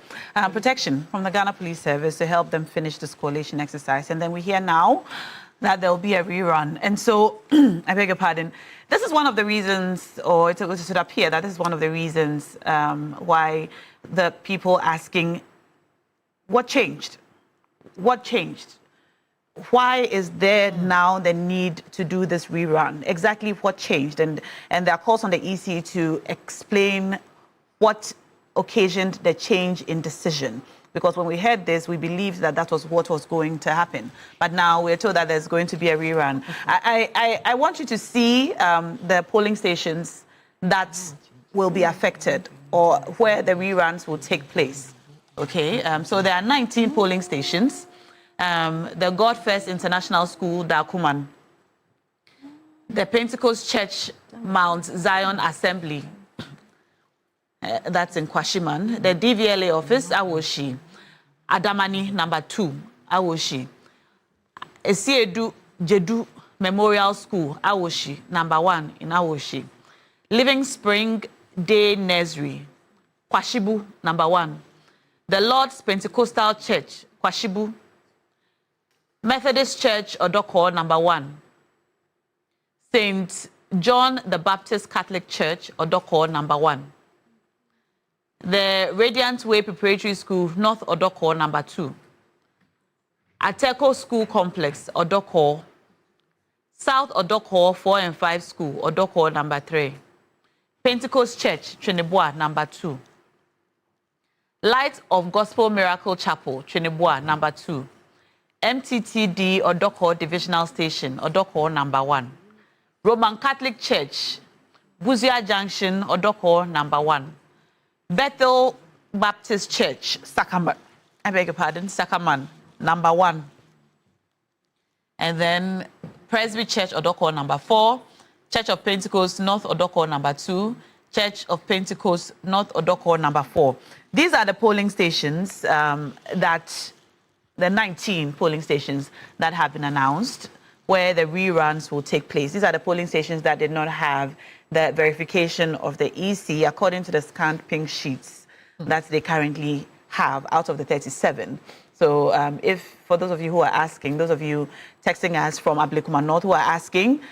protection from the Ghana Police Service to help them finish this coalition exercise. And then we hear now that there will be a rerun. And so, I beg your pardon, this is one of the reasons, or it should appear that this is one of the reasons why the people asking, what changed? What changed? Why is there now the need to do this rerun? Exactly what changed? And there are calls on the EC to explain what occasioned the change in decision. Because when we heard this, we believed that that was what was going to happen. But now we're told that there's going to be a rerun. I want you to see the polling stations that will be affected or where the reruns will take place. Okay, so there are 19 polling stations. The God First International School, Dakuman. The Pentecost Church, Mount Zion Assembly. That's in Kwashiman. The DVLA office, Awoshi. Adamani, number 2, Awoshi. Esiedu Jedu Memorial School, Awoshi, number 1 in Awoshi. Living Spring Day Nursery, Kwashibu, number 1. The Lord's Pentecostal Church, Kwashibu. Methodist Church, Odoko, number 1. St. John the Baptist Catholic Church, Odoko, number 1. The Radiant Way Preparatory School, North Odoko, number 2. Ateko School Complex, Odoko. South Odoko 4 and 5 School, Odoko, number 3. Pentecost Church, Trinibua, number 2. Light of Gospel Miracle Chapel, Trinibua, number 2. MTTD Odoko Divisional Station, Odoko, number 1. Roman Catholic Church, Buzia Junction, Odoko, number 1. Bethel Baptist Church, Sakaman, I beg your pardon, Sakaman, number 1. And then Presby Church, Odoko, number 4. Church of Pentecost, North Odoko, number 2. Church of Pentecost, North Odoko, number 4. These are the polling stations the 19 polling stations that have been announced where the reruns will take place. These are the polling stations that did not have the verification of the EC according to the scanned pink sheets that they currently have out of the 37. So if, for those of you who are asking, those of you texting us from Ablekuma North who are asking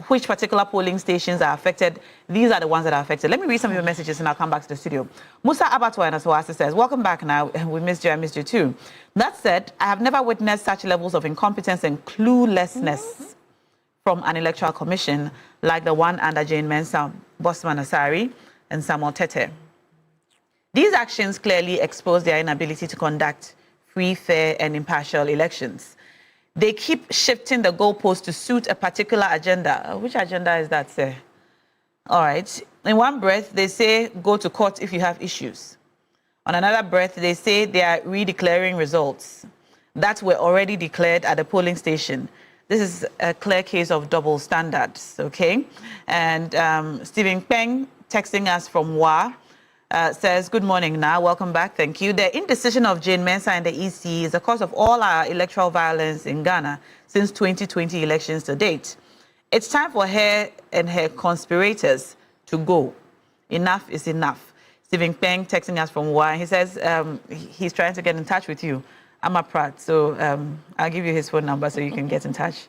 which particular polling stations are affected, these are the ones that are affected. Let me read some of your messages and I'll come back to the studio. Musa Abatwa in Asawasi says, welcome back now. We missed you, I missed you too. That said, I have never witnessed such levels of incompetence and cluelessness from an electoral commission like the one under Jane Mensah, Bosman Asari, and Samuel Tete. These actions clearly expose their inability to conduct free, fair, and impartial elections. They keep shifting the goalpost to suit a particular agenda. Which agenda is that, sir? All right. In one breath, they say go to court if you have issues. On another breath, they say they are redeclaring results that were already declared at the polling station. This is a clear case of double standards, okay? And Stephen Peng, texting us from WA, says, good morning now, welcome back, thank you. The indecision of Jane Mensah and the EC is the cause of all our electoral violence in Ghana since 2020 elections to date. It's time for her and her conspirators to go. Enough is enough. Stephen Peng texting us from WA, he says he's trying to get in touch with you. I'm a Pratt, so I'll give you his phone number so you can get in touch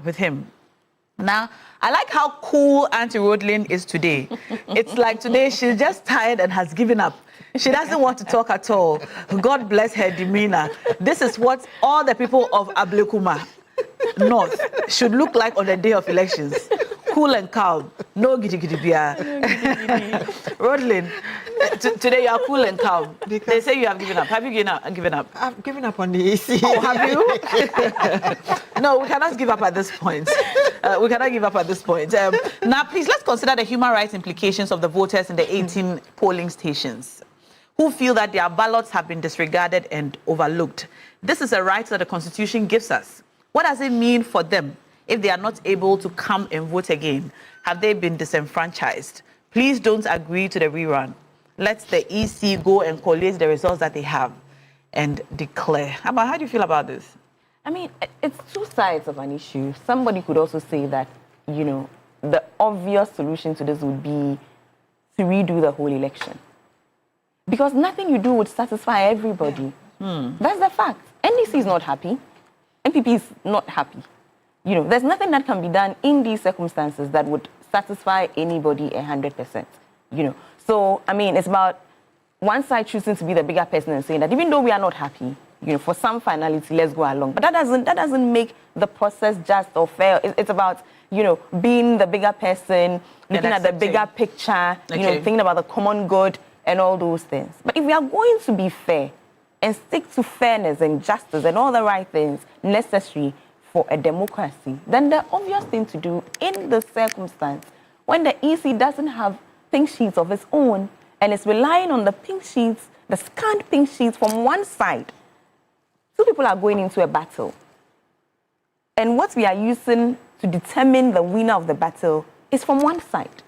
with him. Now, I like how cool Auntie Rodlin is today. It's like today she's just tired and has given up. She doesn't want to talk at all. God bless her demeanor. This is what all the people of Ablekuma North should look like on the day of elections. Cool and calm. No giddy-giddy-bia. Rodlin, today you are cool and calm. Because they say you have given up. Have you given up? I've given up on the EC. Oh, have you? No, we cannot give up at this point. We cannot give up at this point. Now, please, let's consider the human rights implications of the voters in the 18 polling stations who feel that their ballots have been disregarded and overlooked. This is a right that the Constitution gives us. What does it mean for them if they are not able to come and vote again? Have they been disenfranchised? Please don't agree to the rerun. Let the EC go and collate the results that they have and declare. How do you feel about this? I mean, it's two sides of an issue. Somebody could also say that, you know, the obvious solution to this would be to redo the whole election. Because nothing you do would satisfy everybody. That's the fact. NDC is not happy. MPP is not happy. You know, there's nothing that can be done in these circumstances that would satisfy anybody 100%. You know, so I mean, it's about one side choosing to be the bigger person and saying that even though we are not happy, you know, for some finality, let's go along. But that doesn't make the process just or fair. It's about, you know, being the bigger person, looking at the bigger picture, you know, thinking about the common good and all those things. But if we are going to be fair and stick to fairness and justice and all the right things necessary for a democracy, then the obvious thing to do in the circumstance when the EC doesn't have pink sheets of its own and is relying on the pink sheets, the scanned pink sheets from one side. Two people are going into a battle. And what we are using to determine the winner of the battle is from one side.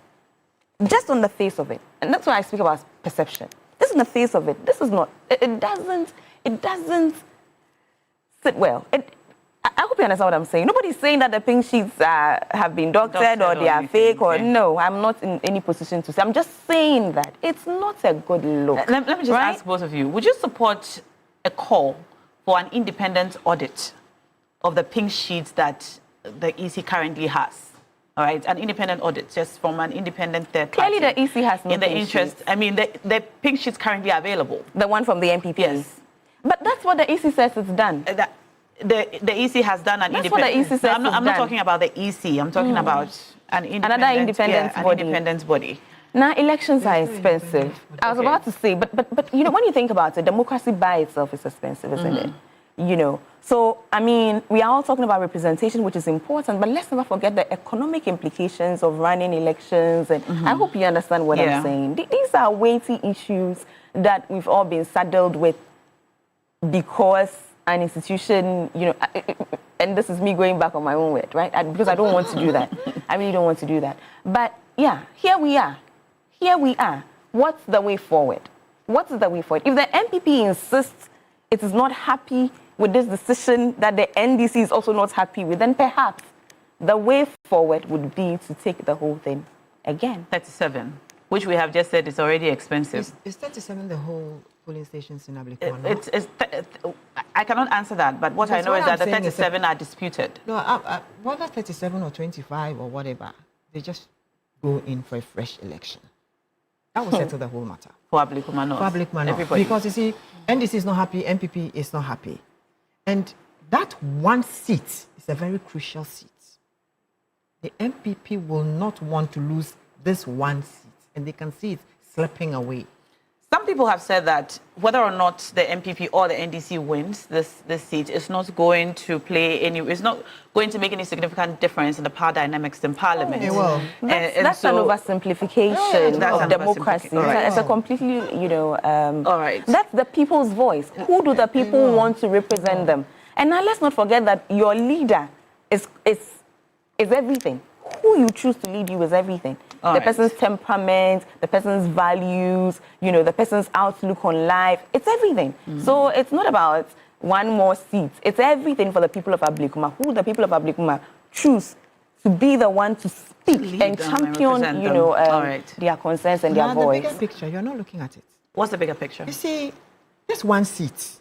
Just on the face of it. And that's why I speak about perception. Just on the face of it. This is not, it doesn't sit well. I hope you understand what I'm saying. Nobody's saying that the pink sheets have been doctored or they are fake or no, I'm not in any position to say. I'm just saying that it's not a good look. Let me just ask both of you. Would you support a call for an independent audit of the pink sheets that the EC currently has? All right, an independent audit, just from an independent third party. Clearly the EC has no in the interest, sheets. I mean, the pink sheets currently available. The one from the MPP? Yes. But that's what the EC says it's done. The EC has done an independent... That's what the EC says I'm not talking about the EC. I'm talking about an independent... Another independent body. Now, elections are expensive. I was about to say, but you know, when you think about it, democracy by itself is expensive, isn't it? You know, so, I mean, we are all talking about representation, which is important, but let's never forget the economic implications of running elections. And I hope you understand what I'm saying. These are weighty issues that we've all been saddled with because an institution, you know, and this is me going back on my own word, right? Because I don't want to do that. I really don't want to do that. But yeah, here we are. Here we are. What's the way forward? What is the way forward? If the MPP insists it is not happy with this decision that the NDC is also not happy with, then perhaps the way forward would be to take the whole thing again. 37, which we have just said is already expensive. Is 37 the whole polling stations in Ablekuma? I cannot answer that, but what I know is that the 37 are disputed. No, whether 37 or 25 or whatever, they just go in for a fresh election. That will settle the whole matter. For Ablekuma North. For Ablekuma North. Because you see, NDC is not happy, MPP is not happy. And that one seat is a very crucial seat. The MPP will not want to lose this one seat, and they can see it slipping away. Some people have said that whether or not the MPP or the NDC wins this seat, it's not going to it's not going to make any significant difference in the power dynamics in Parliament. That's an oversimplification of democracy. It's a completely, you know, that's the people's voice. Who do the people want to represent them? And now let's not forget that your leader is everything. Who you choose to lead you is everything. The person's temperament, the person's values, you know, the person's outlook on life. It's everything. So it's not about one more seat. It's everything for the people of Ablekuma. Who the people of Ablekuma choose to be the one to speak and champion, you know, their concerns and their voice. The bigger picture, you're not looking at it. What's the bigger picture? You see, this one seat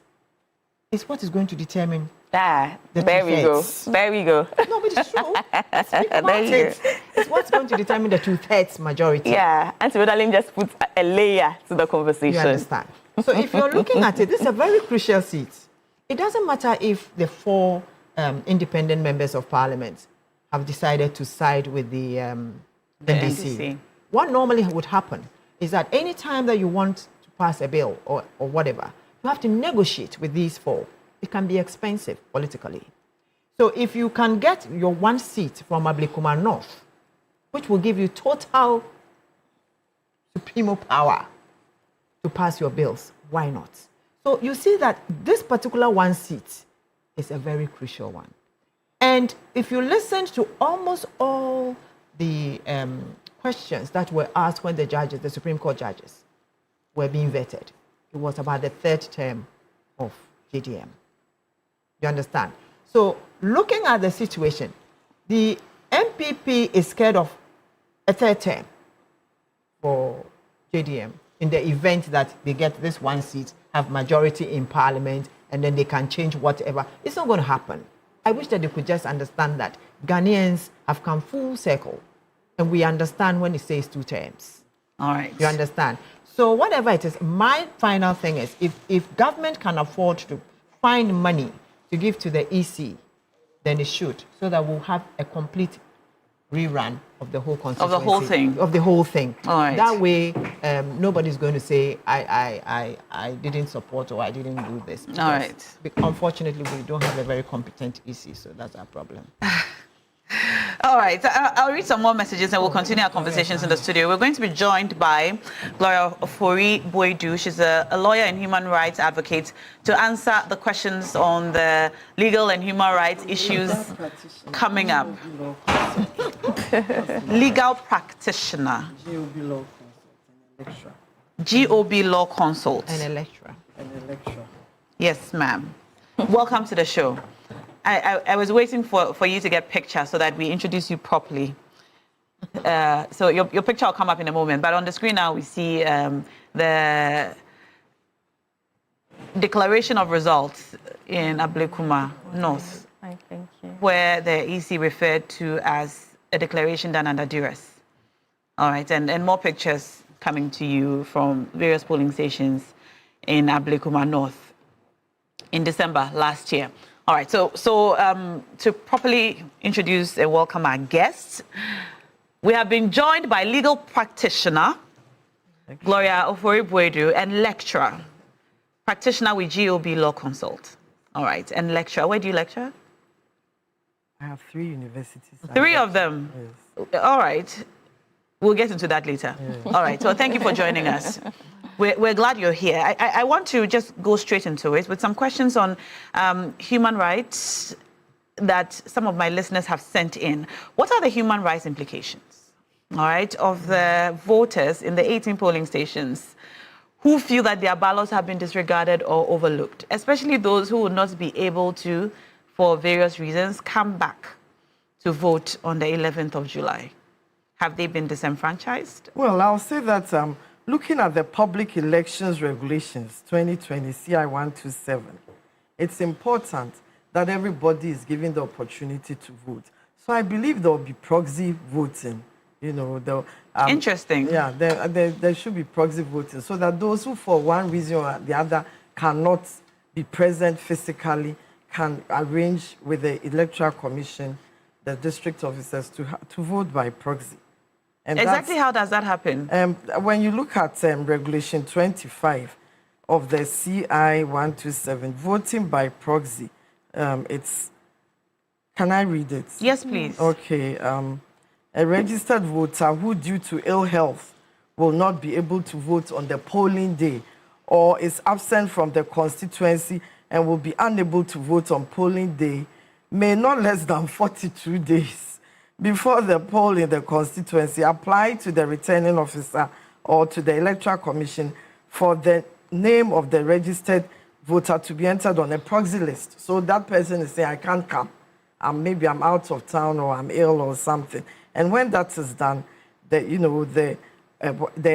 is what is going to determine Ah, The there we go. two-thirds. There we go. No, but it's true. Speak about There you it. It's what's going to determine the two-thirds majority. Yeah, Auntie Rodalim just put a layer to the conversation. You understand? So if you're looking at it, this is a very crucial seat. It doesn't matter if the 4 independent members of parliament have decided to side with the NDC. What normally would happen is that any time that you want to pass a bill or whatever, you have to negotiate with these 4. It can be expensive politically. So if you can get your 1 seat from Ablekuma North, which will give you total supremo power to pass your bills, why not? So you see that this particular 1 seat is a very crucial one. And if you listen to almost all the questions that were asked when the Supreme Court judges were being vetted, it was about the 3rd term of JDM. You understand? So looking at the situation, the MPP is scared of a 3rd term for JDM in the event that they get this 1 seat, have majority in parliament, and then they can change whatever. It's not going to happen. I wish that they could just understand that Ghanaians have come full circle, and we understand when it says 2 terms. All right. You understand? So whatever it is, my final thing is, if government can afford to find money to give to the EC, then it should, so that we'll have a complete rerun of the whole constituency. Of the whole thing. Of the whole thing. All right. That way, nobody's going to say, I didn't support or I didn't do this. All right. Unfortunately, we don't have a very competent EC, so that's our problem. All right, I'll read some more messages and we'll continue our conversations in the studio. We're going to be joined by Gloria Ofori-Boadu. She's a lawyer and human rights advocate to answer the questions on the legal and human rights issues coming up. Legal practitioner. GOB law consult. And a lecturer. Yes, ma'am. Welcome to the show. I was waiting for you to get pictures so that we introduce you properly. So your picture will come up in a moment. But on the screen now we see the declaration of results in Ablekuma North, Thank you. where the EC referred to as a declaration done under duress. All right, and more pictures coming to you from various polling stations in Ablekuma North in December last year. All right, so to properly introduce and welcome our guests, we have been joined by legal practitioner Gloria Ofori-Boadu and lecturer, practitioner with GOB Law Consult. All right, and lecturer. Where do you lecture? I have 3 universities. 3 of them? Yes. All right. We'll get into that later. Yeah. All right, so thank you for joining us. We're glad you're here. I want to just go straight into it with some questions on human rights that some of my listeners have sent in. What are the human rights implications, all right, of the voters in the 18 polling stations who feel that their ballots have been disregarded or overlooked, especially those who will not be able to, for various reasons, come back to vote on the 11th of July? Have they been disenfranchised? Well, I'll say that looking at the Public Elections Regulations 2020 CI 127, it's important that everybody is given the opportunity to vote. So I believe there will be proxy voting. You know, interesting. Yeah, there should be proxy voting so that those who, for one reason or the other, cannot be present physically can arrange with the Electoral Commission, the district officers, to vote by proxy. And exactly how does that happen? When you look at Regulation 25 of the CI 127, voting by proxy, it's... Can I read it? Yes, please. Okay. A registered voter who, due to ill health, will not be able to vote on the polling day or is absent from the constituency and will be unable to vote on polling day may not less than 42 days before the poll in the constituency apply to the returning officer or to the Electoral Commission for the name of the registered voter to be entered on a proxy list. So that person is saying, I can't come. Maybe I'm out of town or I'm ill or something. And when that is done, the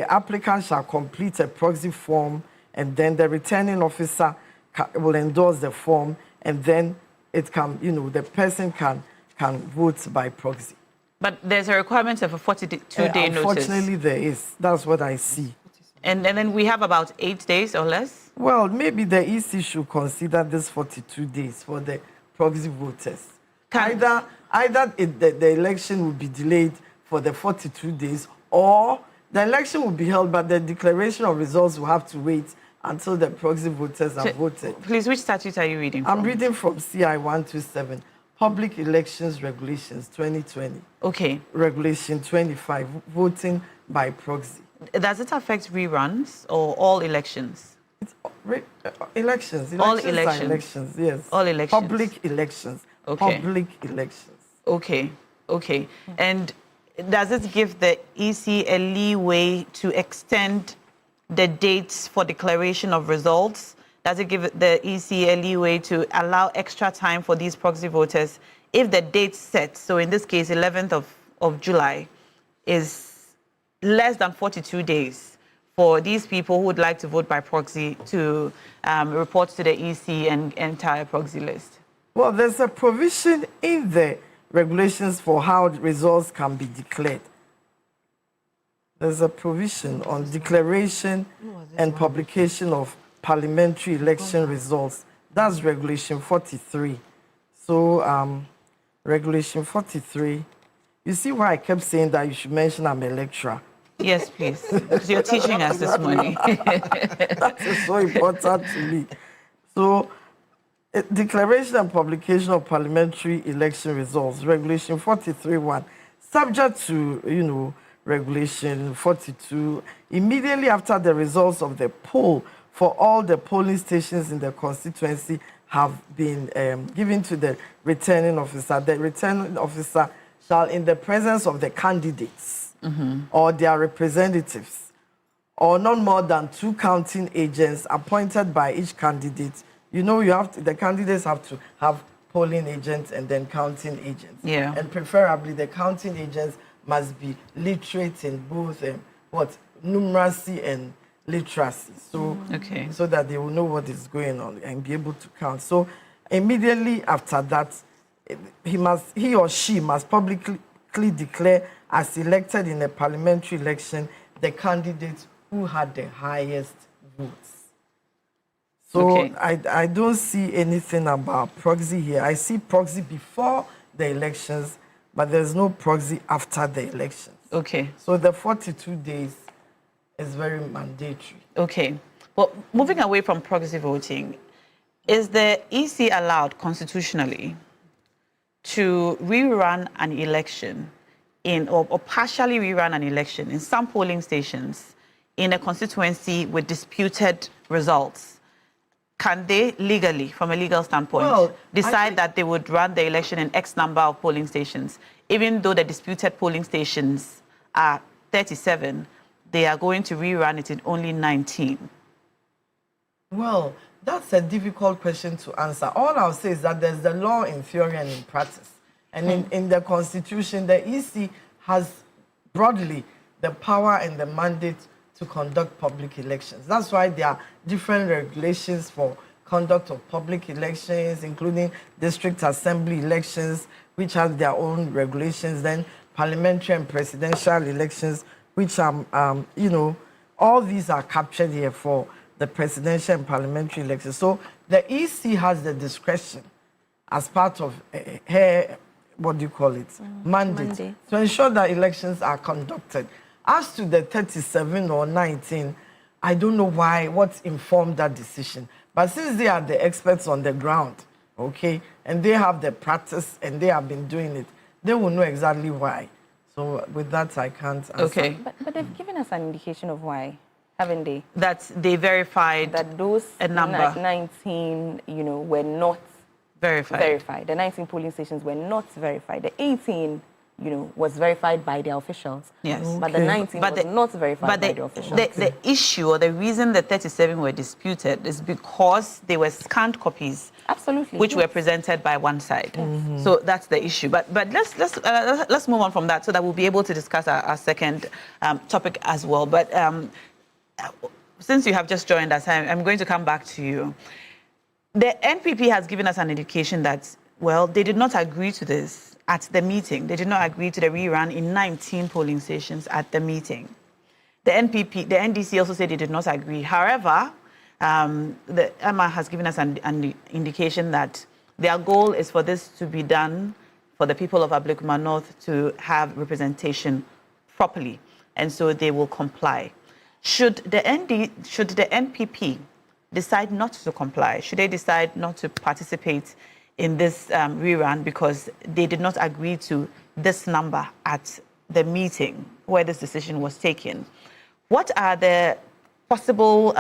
applicant shall complete a proxy form, and then the returning officer will endorse the form, and then it can, the person can vote by proxy. But there's a requirement of a 42-day notice. Unfortunately, there is. That's what I see. And then we have about 8 days or less? Well, maybe the EC should consider this 42 days for the proxy voters. Either the election will be delayed for the 42 days, or the election will be held, but the declaration of results will have to wait until the proxy voters are voted. Please, which statute are you reading from? I'm reading from CI 127, Public Elections Regulations 2020. Okay. Regulation 25, voting by proxy. Does it affect reruns or all elections? It's elections. All Elections elections. are elections, yes. All elections. Public elections. Okay. Public elections. Okay. Okay. And does it give the EC a leeway to extend the dates for declaration of results? Does it give the EC a leeway to allow extra time for these proxy voters if the date set, so in this case, 11th of July, is less than 42 days for these people who would like to vote by proxy to report to the EC and entire proxy list? Well, there's a provision in the regulations for how the results can be declared. There's a provision on declaration and publication of parliamentary election results. That's Regulation 43. So, Regulation 43. You see why I kept saying that you should mention I'm electoral? Yes, please, because you're teaching us this morning. That is so important to me. So, declaration and publication of parliamentary election results, Regulation 43(1), subject to, Regulation 42, immediately after the results of the poll for all the polling stations in the constituency have been given to the returning officer. The returning officer shall, in the presence of the candidates or their representatives, or not more than 2 counting agents appointed by each candidate. The candidates have to have polling agents and then counting agents. Yeah. And preferably the counting agents must be literate in both numeracy and literacy. So, so that they will know what is going on and be able to count. So immediately after that, he or she must publicly declare as elected in a parliamentary election the candidate who had the highest votes. So I don't see anything about proxy here. I see proxy before the elections, but there's no proxy after the elections. Okay. So the 42 days is very mandatory. Okay. Well, moving away from proxy voting, is the EC allowed constitutionally to rerun an election or partially rerun an election in some polling stations in a constituency with disputed results? Can they legally, from a legal standpoint, decide that they would run the election in X number of polling stations, even though the disputed polling stations are 37, they are going to rerun it in only 19? Well, that's a difficult question to answer. All I'll say is that there's the law in theory and in practice. And in the Constitution, the EC has broadly the power and the mandate to conduct public elections. That's why there are different regulations for conduct of public elections, including district assembly elections, which have their own regulations, then parliamentary and presidential elections, which are, all these are captured here for the presidential and parliamentary elections. So the EC has the discretion as part of her, mandate, to ensure that elections are conducted. As to the 37 or 19, I don't know what informed that decision. But since they are the experts on the ground, and they have the practice and they have been doing it, they will know exactly why. So with that, I can't answer. Okay. But they've given us an indication of why, haven't they? That they verified that those a number. 19, were not verified. The 19 polling stations were not verified. The 18, was verified by their officials. Yes. But the 19 was not verified by the officials. The issue or the reason the 37 were disputed is because they were scanned copies. Absolutely. Which were presented by one side. So that's the issue. But let's move on from that so that we'll be able to discuss our second topic as well. But since you have just joined us, I'm going to come back to you. The NPP has given us an indication that well, they did not agree to this at the meeting. They did not agree to the rerun in 19 polling stations at the meeting. The NDC also said they did not agree. However, the Emma has given us an indication that their goal is for this to be done for the people of Ablekuma North to have representation properly, and so they will comply. Should the NPP decide not to comply, should they decide not to participate in this rerun because they did not agree to this number at the meeting where this decision was taken, what are the possible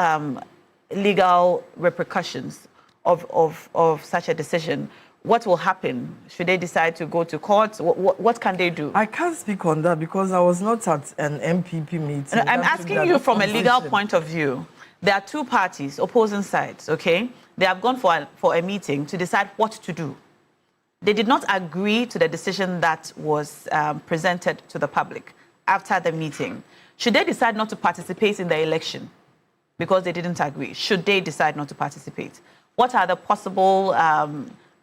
legal repercussions of such a decision? What will happen? Should they decide to go to court? What can they do? I can't speak on that because I was not at an MPP meeting. No, I'm asking you from a legal point of view. There are two parties, opposing sides, okay? They have gone for a meeting to decide what to do. They did not agree to the decision that was presented to the public after the meeting. Should they decide not to participate in the election because they didn't agree? Should they decide not to participate? What are the possible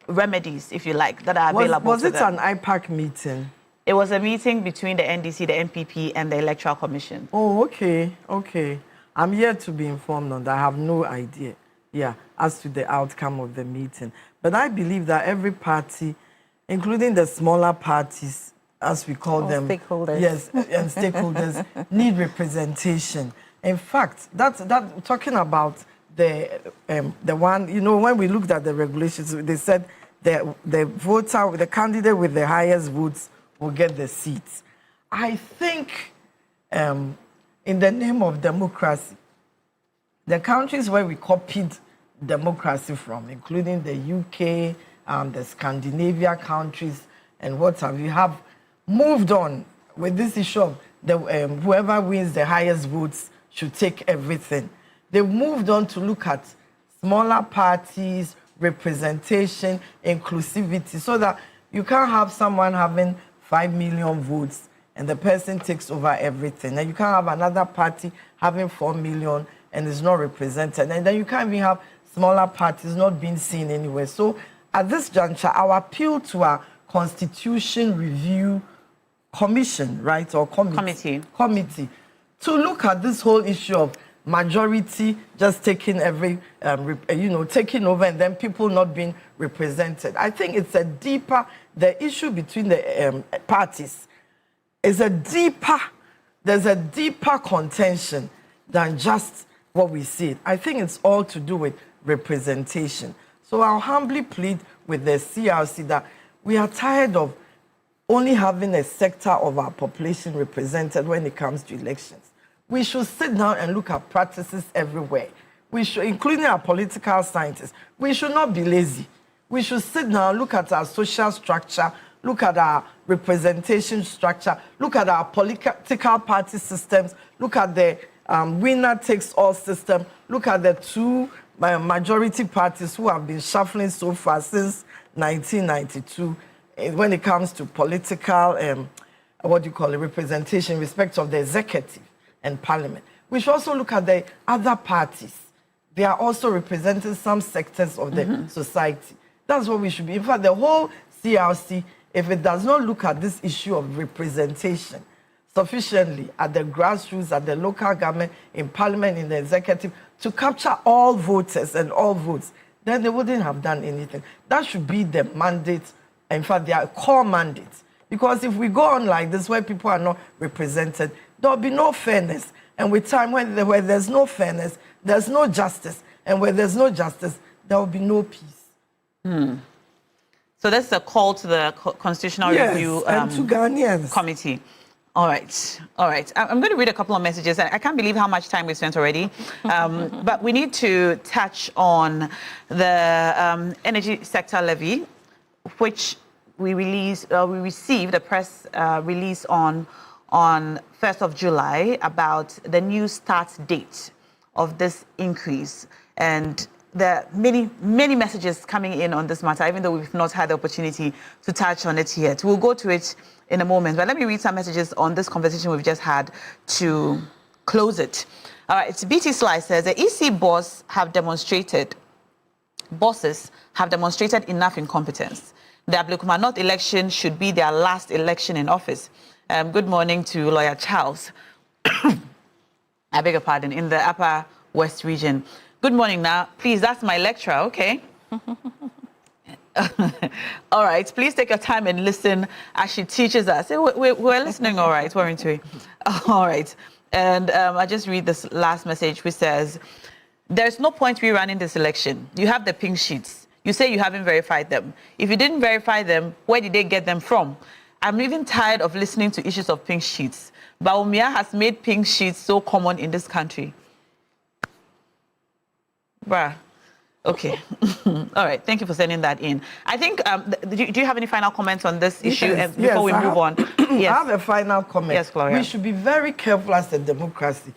remedies, if you like, that are available to them? Was it an IPAC meeting? It was a meeting between the NDC, the NPP, and the Electoral Commission. Oh, okay. I'm yet to be informed on that. I have no idea, as to the outcome of the meeting. But I believe that every party, including the smaller parties, as we call them, stakeholders. Yes, and stakeholders need representation. In fact, that talking about the one, when we looked at the regulations, they said the candidate with the highest votes will get the seats. I think, in the name of democracy, the countries where we copied democracy from, including the UK, the Scandinavia countries, and what have you, have moved on with this issue of whoever wins the highest votes should take everything. They moved on to look at smaller parties, representation, inclusivity, so that you can't have someone having 5 million votes and the person takes over everything. And you can't have another party having 4 million and is not represented. And then you can't even have smaller parties not being seen anywhere. So at this juncture, our appeal to our Constitution Review Commission, right, or committee, to look at this whole issue of majority just taking taking over and then people not being represented. I think it's the issue between the parties is there's a deeper contention than just what we see. I think it's all to do with representation. So I'll humbly plead with the CRC that we are tired of only having a sector of our population represented when it comes to elections. We should sit down and look at practices everywhere. We should, including our political scientists, we should not be lazy. We should sit down, look at our social structure, look at our representation structure, look at our political party systems, look at the winner-takes-all system, look at the two majority parties who have been shuffling so far since 1992 when it comes to political, representation in respect of the executive and parliament. We should also look at the other parties. They are also representing some sectors of the society. That's what we should be. In fact, the whole CRC, if it does not look at this issue of representation sufficiently at the grassroots, at the local government, in parliament, in the executive, to capture all voters and all votes, then they wouldn't have done anything. That should be the mandate, in fact, their core mandate. Because if we go on like this, where people are not represented, there'll be no fairness. And with time, where there's no fairness, there's no justice. And where there's no justice, there will be no peace. So that's a call to the Constitutional Review and to Ghanaians. Committee. All right. I'm going to read a couple of messages. I can't believe how much time we spent already. But we need to touch on the energy sector levy, which we received a press release on 1st of July about the new start date of this increase. And there are many messages coming in on this matter, even though we've not had the opportunity to touch on it yet. We'll go to it in a moment. But let me read some messages on this conversation we've just had to close it. All right, it's BT Slice says, the EC bosses have demonstrated enough incompetence. the Ablum North election should be their last election in office. Good morning to Lawyer Charles. I beg your pardon, in the Upper West region. Good morning now. Please, that's my lecturer, okay? All right, please take your time and listen as she teaches us. We're listening, all right, weren't we? All right. And I just read this last message, which says, there's no point rerunning this election. You have the pink sheets. You say you haven't verified them. If you didn't verify them, where did they get them from? I'm even tired of listening to issues of pink sheets. Baumia has made pink sheets so common in this country. Bruh. Okay. All right. Thank you for sending that in. I think, do you have any final comments on this issue before we move on? Yes. I have a final comment. Yes, Gloria. We should be very careful as a democracy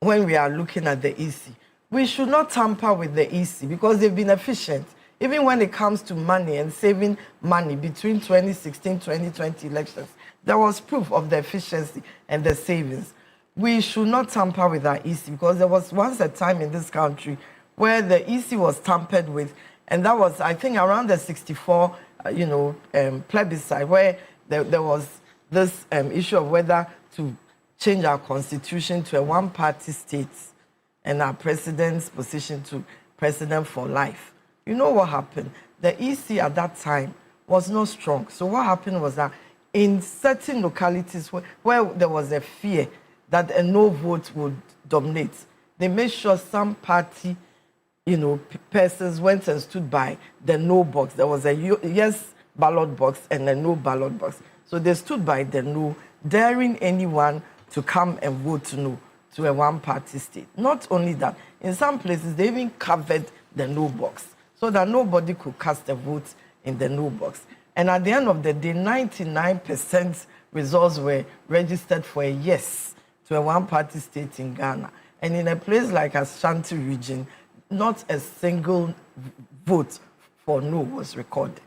when we are looking at the EC. We should not tamper with the EC because they've been efficient. Even when it comes to money and saving money between 2016-2020 elections, there was proof of the efficiency and the savings. We should not tamper with our EC because there was once a time in this country where the EC was tampered with, and that was, I think, around the 64, plebiscite, where there was this issue of whether to change our constitution to a one-party state and our president's position to president for life. You know what happened? The EC at that time was not strong. So what happened was that in certain localities where there was a fear that a no vote would dominate, they made sure some party persons went and stood by the no box. There was a yes ballot box and a no ballot box. So they stood by the no, daring anyone to come and vote no to a one-party state. Not only that, in some places, they even covered the no box so that nobody could cast a vote in the no box. And at the end of the day, 99% results were registered for a yes to a one-party state in Ghana. And in a place like Ashanti region, not a single vote for no was recorded.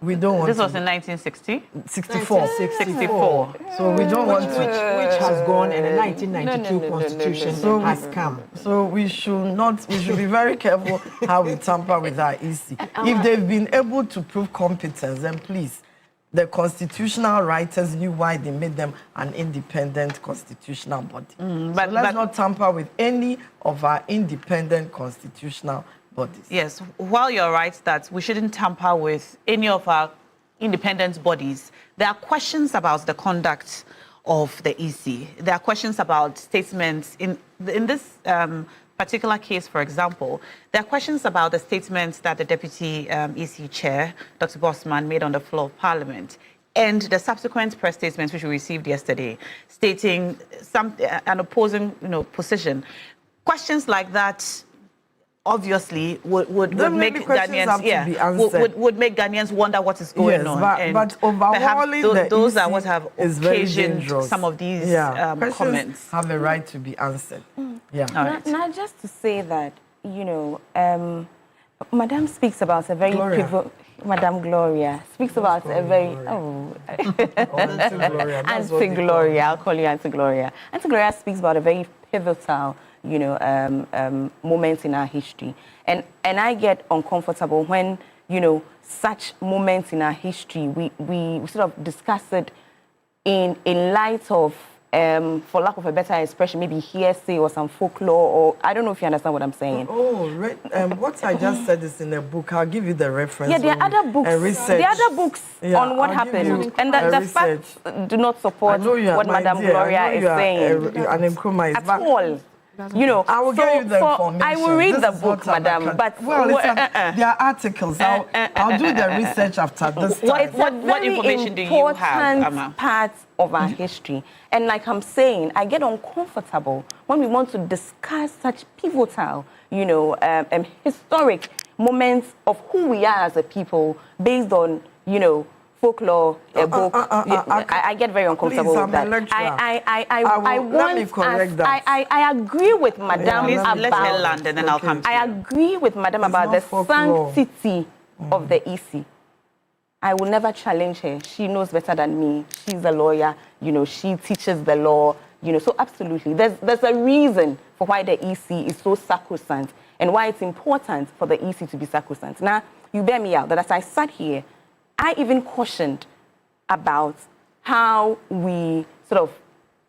We don't want This was in 1960? 64. 64. So we don't want to... Which has gone and the 1992 constitution has come. So we should be very careful how we tamper with our EC. If they've been able to prove competence, then please, the constitutional writers knew why they made them an independent constitutional body. But let's not tamper with any of our independent constitutional bodies. Yes, while you're right that we shouldn't tamper with any of our independent bodies, there are questions about the conduct of the EC. There are questions about statements. In this particular case, for example, there are questions about the statements that the Deputy EC Chair, Dr. Bosman, made on the floor of Parliament, and the subsequent press statements which we received yesterday, stating an opposing position. Questions like that obviously would make Ghanaians would make Ghanaians wonder what is going on. But overhauling those are what have occasioned some of these comments. Have a right to be answered. Now, just to say that, Madam speaks about a very pivotal. Madam Gloria speaks about a very Auntie Gloria. I'll call you Auntie Gloria. Auntie Gloria speaks about a very pivotal moments in our history. And I get uncomfortable when, such moments in our history, we sort of discuss it in light of, for lack of a better expression, maybe hearsay or some folklore, or I don't know if you understand what I'm saying. What I just said is in a book. I'll give you the reference. Yeah, there are other books. There are other books on what happened. And the facts do not support what Madam Gloria is saying. At all. I will give you the information. I will read the book, Madam. But there are articles. I'll do the research after this time. What information do you have, Amma? Part of our history, and like I'm saying, I get uncomfortable when we want to discuss such pivotal, historic moments of who we are as a people based on, folklore, a book. I get very uncomfortable with that. Let me correct that. I agree with Madam about... Let her land and then I'll come to you. I agree with Madam about the sanctity of the EC. I will never challenge her. She knows better than me. She's a lawyer. She teaches the law. So absolutely. There's a reason for why the EC is so sacrosanct and why it's important for the EC to be sacrosanct. Now, you bear me out that as I sat here I even cautioned about how we sort of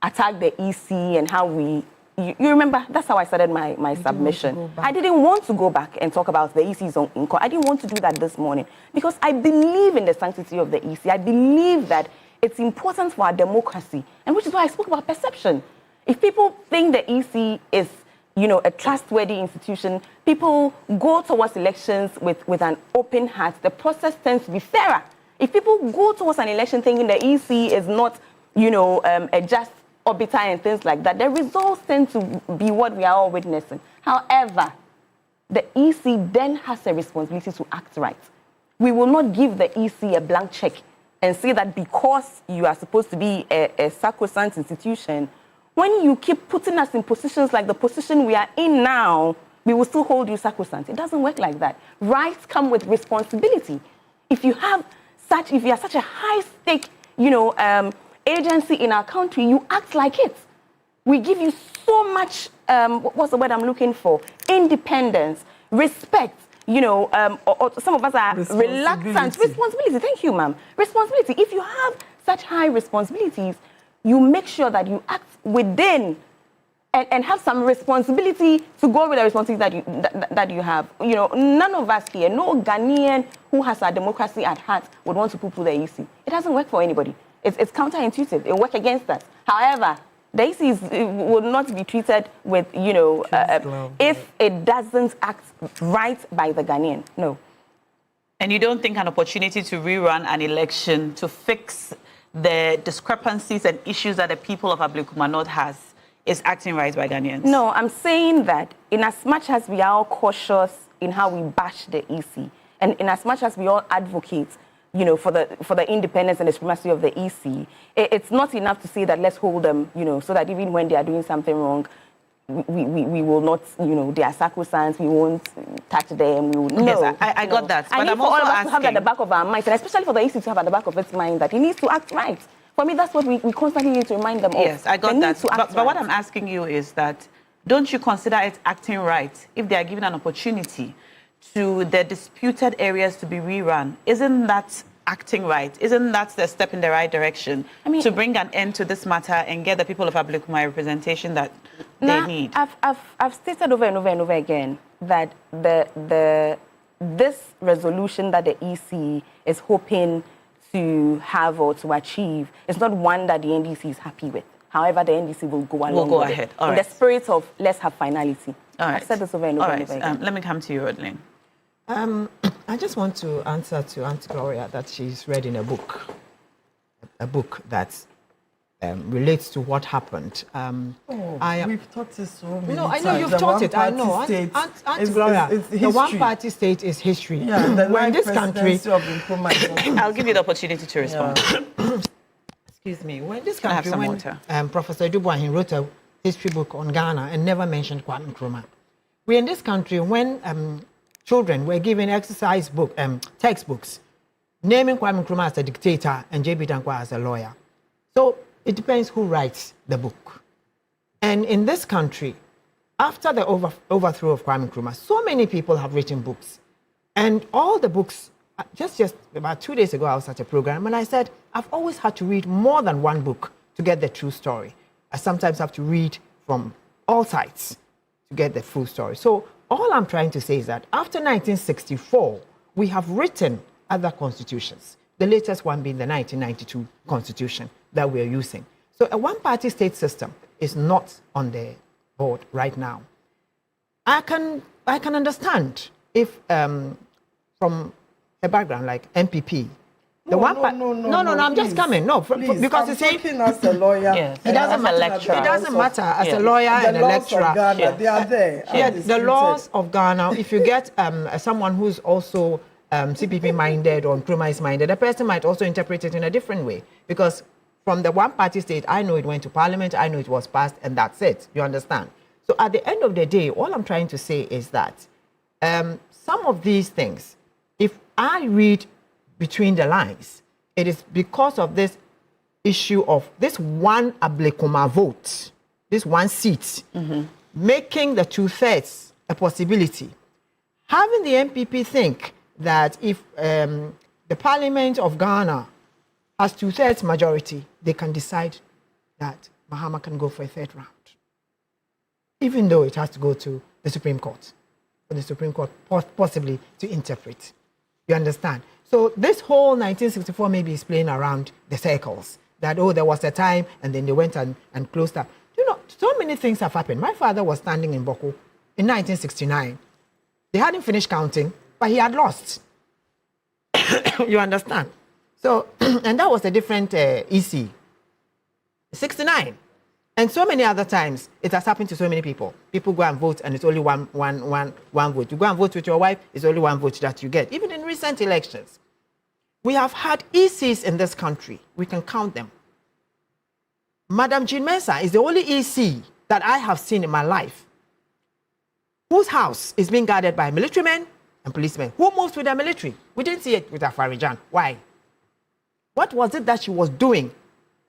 attack the EC and how we, you remember, that's how I started my submission. I didn't want to go back and talk about the EC's own income. I didn't want to do that this morning because I believe in the sanctity of the EC. I believe that it's important for our democracy, and which is why I spoke about perception. If people think the EC is, a trustworthy institution, people go towards elections with an open heart, the process tends to be fairer. If people go towards an election thinking the EC is not, a just arbiter and things like that, the results tend to be what we are all witnessing. However, the EC then has a responsibility to act right. We will not give the EC a blank check and say that because you are supposed to be a sacrosanct institution, when you keep putting us in positions like the position we are in now, we will still hold you sacrosanct. It doesn't work like that. Rights come with responsibility. If you are such a high-stake, agency in our country, you act like it. We give you so much, what's the word I'm looking for? Independence, respect. Or some of us are reluctant. Responsibility. Thank you, ma'am. Responsibility. If you have such high responsibilities, you make sure that you act within and have some responsibility to go with the responsibility that you have. None of us here, no Ghanaian who has our democracy at heart would want to poo-poo the EC. It doesn't work for anybody. It's counterintuitive. It works against us. However, the EC will not be treated with, if it doesn't act right by the Ghanaian. No. And you don't think an opportunity to rerun an election to fix the discrepancies and issues that the people of Ablekuma North has is acting right by Ghanaians? No, I'm saying that in as much as we are all cautious in how we bash the EC, and in as much as we all advocate, for the independence and the supremacy of the EC, it's not enough to say that let's hold them, so that even when they are doing something wrong, we will not, they are sacrosanct, we won't touch them, we will no. Yes, I got that. But I'm also asking, to have at the back of our minds, and especially for the EC to have at the back of its mind that it needs to act right. For me, that's what we constantly need to remind them of. Yes, I got that. But what I'm asking you is that, don't you consider it acting right if they are given an opportunity to the disputed areas to be rerun? Isn't that acting right? Isn't that the step in the right direction to bring an end to this matter and get the people of Ablekuma representation that they need? I've stated over and over and over again that this resolution that the EC is hoping to have or to achieve is not one that the NDC is happy with. However, the NDC will go along with ahead. it. In the spirit of let's have finality. All right. I've said this over and over and over again. Let me come to you, Rodlin. I just want to answer to Auntie Gloria that she's read in a book that relates to what happened. We've taught it so many No, I know times. you've The taught it. I one-party know. state Auntie Gloria, is the history. one-party state is history. Yeah, the We're in this country. presidency of Nkrumah. I'll give you the opportunity to respond. Excuse me. When this I have country, some when water. Professor Dubois wrote a history book on Ghana and never mentioned Kwame Nkrumah. We're in this country when children were given exercise book, textbooks, naming Kwame Nkrumah as a dictator and J.B. Dankwa as a lawyer. So it depends who writes the book. And in this country, after the overthrow of Kwame Nkrumah, so many people have written books. And all the books, just about 2 days ago, I was at a program and I said, I've always had to read more than one book to get the true story. I sometimes have to read from all sides to get the full story. So all I'm trying to say is that after 1964, we have written other constitutions, the latest one being the 1992 constitution that we're using. So a one-party state system is not on the board right now. I can understand if from a background like MPP, No, I'm just coming. No, because I'm it's saying talking as a lawyer. Yes. It doesn't matter. It doesn't matter as a lawyer and a lecturer. Ghana, they are there. Yeah, the laws of Ghana. If you get someone who's also CPP minded or Nkrumah minded, the person might also interpret it in a different way. Because from the one-party state, I know it went to Parliament, I know it was passed, and that's it. You understand? So at the end of the day, all I'm trying to say is that some of these things, if I read between the lines, it is because of this issue of this one Ablekuma vote, this one seat, making the 2/3 a possibility. Having the MPP think that if the the Parliament of Ghana has 2/3 majority, they can decide that Mahama can go for a third round, even though it has to go to the Supreme Court, for the Supreme Court possibly to interpret. You understand? So this whole 1964 maybe is playing around the circles, that, oh, there was a time, and then they went and closed up. You know, so many things have happened. My father was standing in Boko in 1969. They hadn't finished counting, but he had lost. You understand? So, and that was a different EC. 69. And so many other times, it has happened to so many people. People go and vote, and it's only one vote. You go and vote with your wife, it's only one vote that you get. Even in recent elections, we have had ECs in this country. We can count them. Madam Jean Mensah is the only EC that I have seen in my life whose house is being guarded by military men and policemen. Who moves with the military? We didn't see it with Afarijan. Why? What was it that she was doing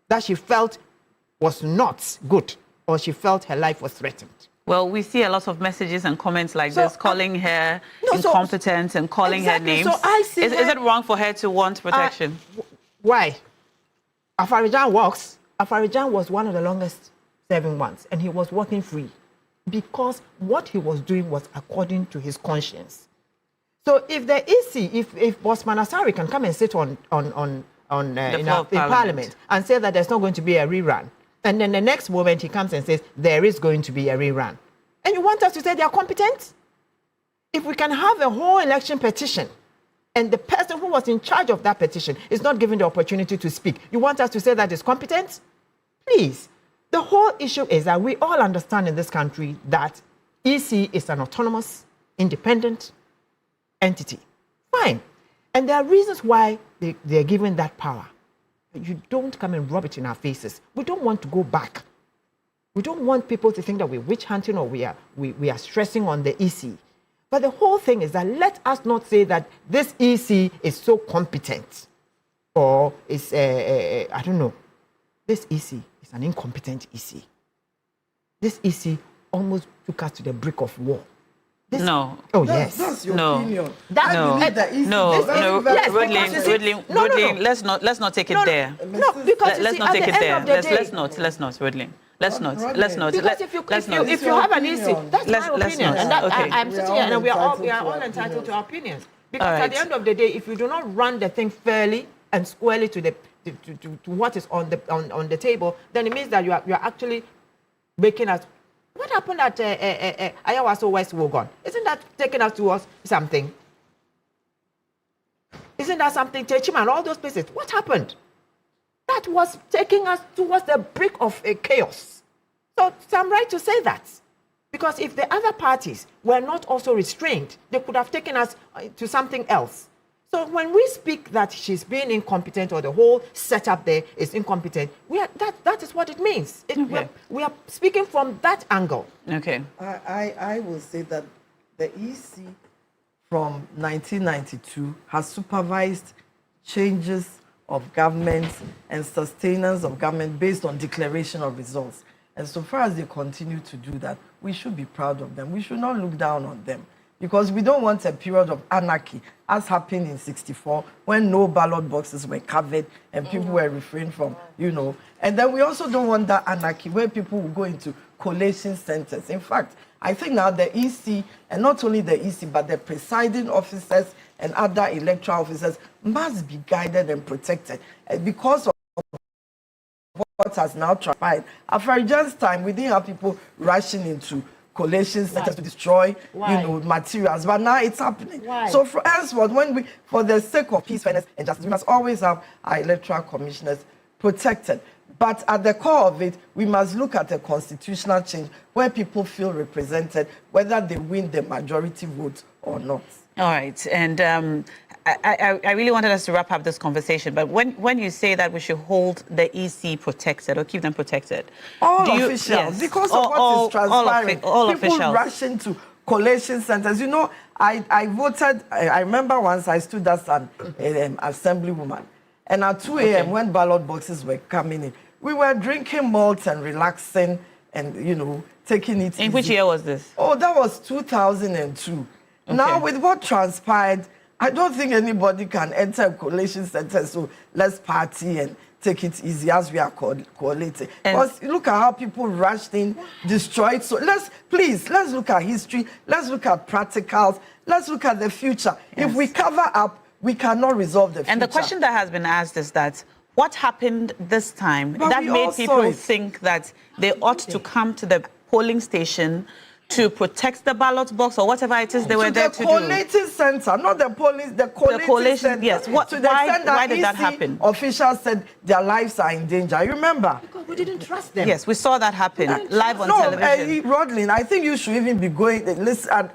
that she felt was not good, or she felt her life was threatened? Well, we see a lot of messages and comments like this, calling her incompetent and calling her names. So I see is it wrong for her to want protection? Why? Afarijan works. Afarijan was one of the longest serving ones, and he was working free because what he was doing was according to his conscience. So if the EC, if Boss Manasari can come and sit in Parliament and say that there's not going to be a rerun, and then the next moment he comes and says there is going to be a rerun, and you want us to say they are competent? If we can have a whole election petition and the person who was in charge of that petition is not given the opportunity to speak, you want us to say that is competent? Please. The whole issue is that we all understand in this country that EC is an autonomous, independent entity. Fine. And there are reasons why they're given that power. But you don't come and rub it in our faces. We don't want to go back. We don't want people to think that we're witch hunting or we are stressing on the EC. But the whole thing is that let us not say that this EC is so competent or is, I don't know. This EC is an incompetent EC. This EC almost took us to the brink of war. No. Oh, yes. That's your No. opinion. Rodlin, let's not take it there. No, because let's not take it there. Let's not, Rodlin. Let's not. Because if you have an EC, that's my opinion. And I'm sitting here, and we are all entitled to our opinions. Because at the end of the day, if you do not run the thing fairly and squarely to what is on the table, then it means that you are actually making us. What happened at Ayawaso West Wogon? Isn't that taking us towards something? Isn't that something? Techiman, all those places. What happened? That was taking us towards the brink of chaos. So I'm right to say that. Because if the other parties were not also restrained, they could have taken us to something else. So when we speak that she's being incompetent or the whole setup there is incompetent, that is what it means. We are speaking from that angle. Okay. I will say that the EC from 1992 has supervised changes of government and sustenance of government based on declaration of results. And so far as they continue to do that, we should be proud of them. We should not look down on them. Because we don't want a period of anarchy, as happened in '64, when no ballot boxes were covered and people were refrained from, And then we also don't want that anarchy where people will go into collation centers. In fact, I think now the EC, and not only the EC, but the presiding officers and other electoral officers must be guided and protected. Because of what has now transpired. After just time, we didn't have people rushing into collation centers to destroy, materials. But now it's happening. Why? So for henceforth, for the sake of peace, fairness, and justice, we must always have our electoral commissioners protected. But at the core of it, we must look at a constitutional change where people feel represented, whether they win the majority vote or not. All right. And I really wanted us to wrap up this conversation, but when you say that we should hold the EC protected or keep them protected, all officials, because of what is transpiring, all people officials rush into collation centers. I voted. I remember once I stood as an assemblywoman, and at 2 a.m. when ballot boxes were coming in, we were drinking malt and relaxing, and taking it easy. In which year was this? Oh, that was 2002. Okay. Now with what transpired I don't think anybody can enter a collation center, so let's party and take it easy as we are collating. Because look at how people rushed in, destroyed. So let's look at history, let's look at practicals, let's look at the future. Yes. If we cover up, we cannot resolve the future. And the question that has been asked is that, what happened this time that made people think that they ought to come to the polling station to protect the ballot box or whatever it is they were there to do? The collating center, not the police, the collating center. Yes. Why did that happen? Officials said their lives are in danger. You remember? Because we didn't trust them. Yes, we saw that happen live on television. Rodlin, I think you should even be going, listen,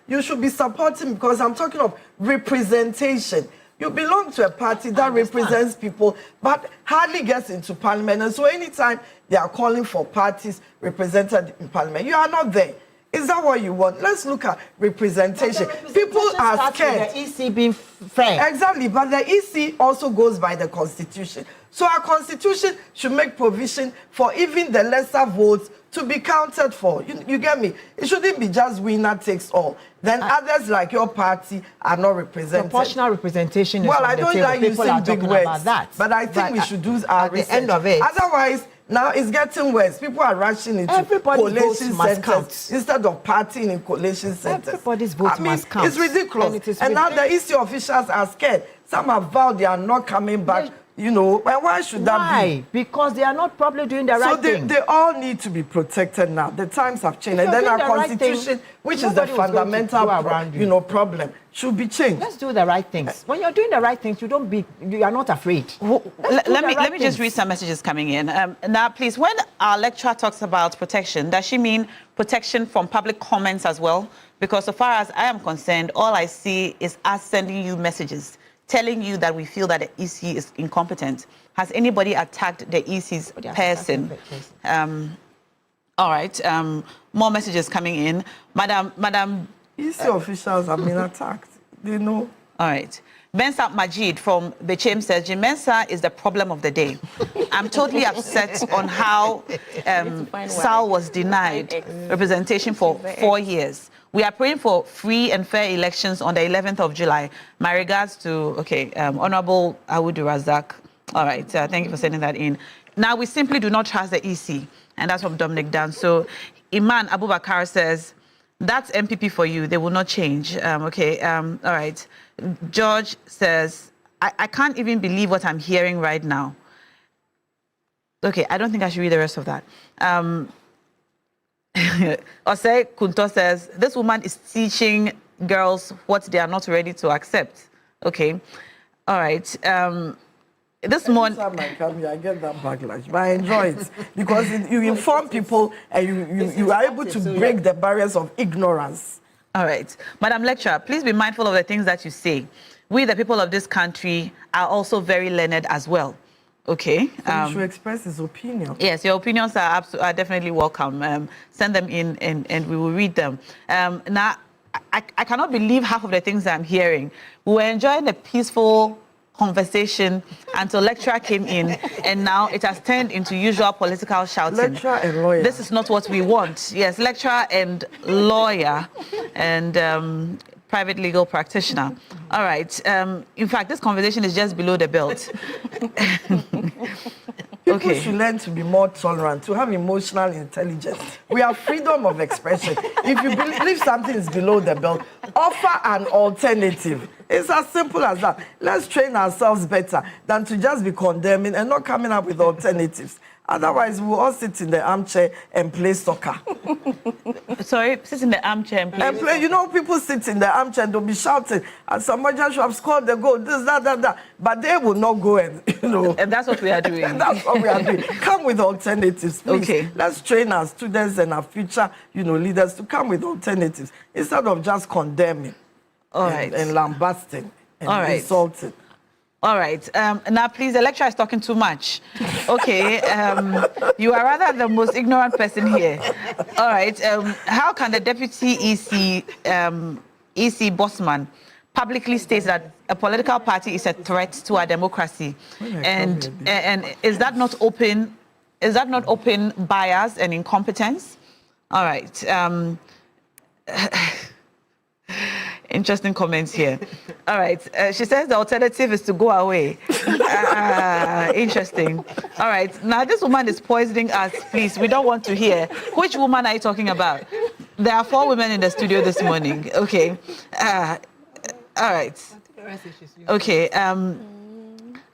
you should be supporting, because I'm talking of representation. You belong to a party that represents people, but hardly gets into parliament. And so anytime they are calling for parties represented in parliament, you are not there. Is that what you want? Let's look at representation. People are scared. The EC being fair. Exactly, but the EC also goes by the constitution. So our constitution should make provision for even the lesser votes to be counted for. You get me? It shouldn't be just winner takes all. Then others like your party are not represented. Proportional representation is well, on I the don't table. like People using big words, but I think we should do our research. At the end of it, otherwise, now it's getting worse. People are rushing into collation centers instead of partying in collation centers. Everybody's vote must count. It's ridiculous. And now the EC officials are scared. Some have vowed they are not coming back. You know, why should that be? Because they are not probably doing the right thing. They all need to be protected now. The times have changed. And then our constitution, which is the fundamental problem, should be changed. Let's do the right things. When you're doing the right things, you are not afraid. Let me just read some messages coming in. Now, please, when our lecturer talks about protection, does she mean protection from public comments as well? Because so far as I am concerned, all I see is us sending you messages telling you that we feel that the EC is incompetent. Has anybody attacked the EC's person? All right. More messages coming in. Madam. EC officials have been attacked. They know. All right. Bensa Majid from Bechem says, Jimensa is the problem of the day. I'm totally upset on how Sal was denied representation for 4 years. We are praying for free and fair elections on the 11th of July. My regards to, Honorable Awudu Razak. All right, thank you for sending that in. Now, we simply do not trust the EC, and that's from Dominic Dan. So, Iman Abubakar says, that's MPP for you. They will not change. All right. George says, I can't even believe what I'm hearing right now. Okay, I don't think I should read the rest of that. Osei Kunto says, this woman is teaching girls what they are not ready to accept. Okay. All right. This morning... Every time I come here, I get that backlash, but I enjoy it because you inform people and you are able to break the barriers of ignorance. All right. Madam Lecturer, please be mindful of the things that you say. We, the people of this country, are also very learned as well. Okay. So he should express his opinion. Yes, your opinions are definitely welcome. Send them in and we will read them. Now, I cannot believe half of the things I'm hearing. We were enjoying a peaceful conversation until lecturer came in, and now it has turned into usual political shouting. Lecturer and lawyer. This is not what we want. Yes, lecturer and lawyer and private legal practitioner. All right. In fact, this conversation is just below the belt. People should learn to be more tolerant, to have emotional intelligence. We have freedom of expression. If you believe something is below the belt, offer an alternative. It's as simple as that. Let's train ourselves better than to just be condemning and not coming up with alternatives. Otherwise, we'll all sit in the armchair and play soccer. Sorry, sit in the armchair and play. You know, people sit in the armchair and they'll be shouting, and somebody should have scored the goal, this, that. But they will not go and, And that's what we are doing. And that's what we are doing. Come with alternatives, please. Okay. Let's train our students and our future, leaders to come with alternatives instead of just condemning. All right. And lambasting and insulting. All right. Now, please, the lecturer is talking too much. Okay. You are rather the most ignorant person here. All right. How can the deputy EC bossman publicly state that a political party is a threat to our democracy? And is that not open? Is that not open bias and incompetence? All right. Interesting comments here. All right. She says the alternative is to go away. Interesting. All right. Now, this woman is poisoning us. Please, we don't want to hear. Which woman are you talking about? There are 4 women in the studio this morning. Okay. All right. Okay.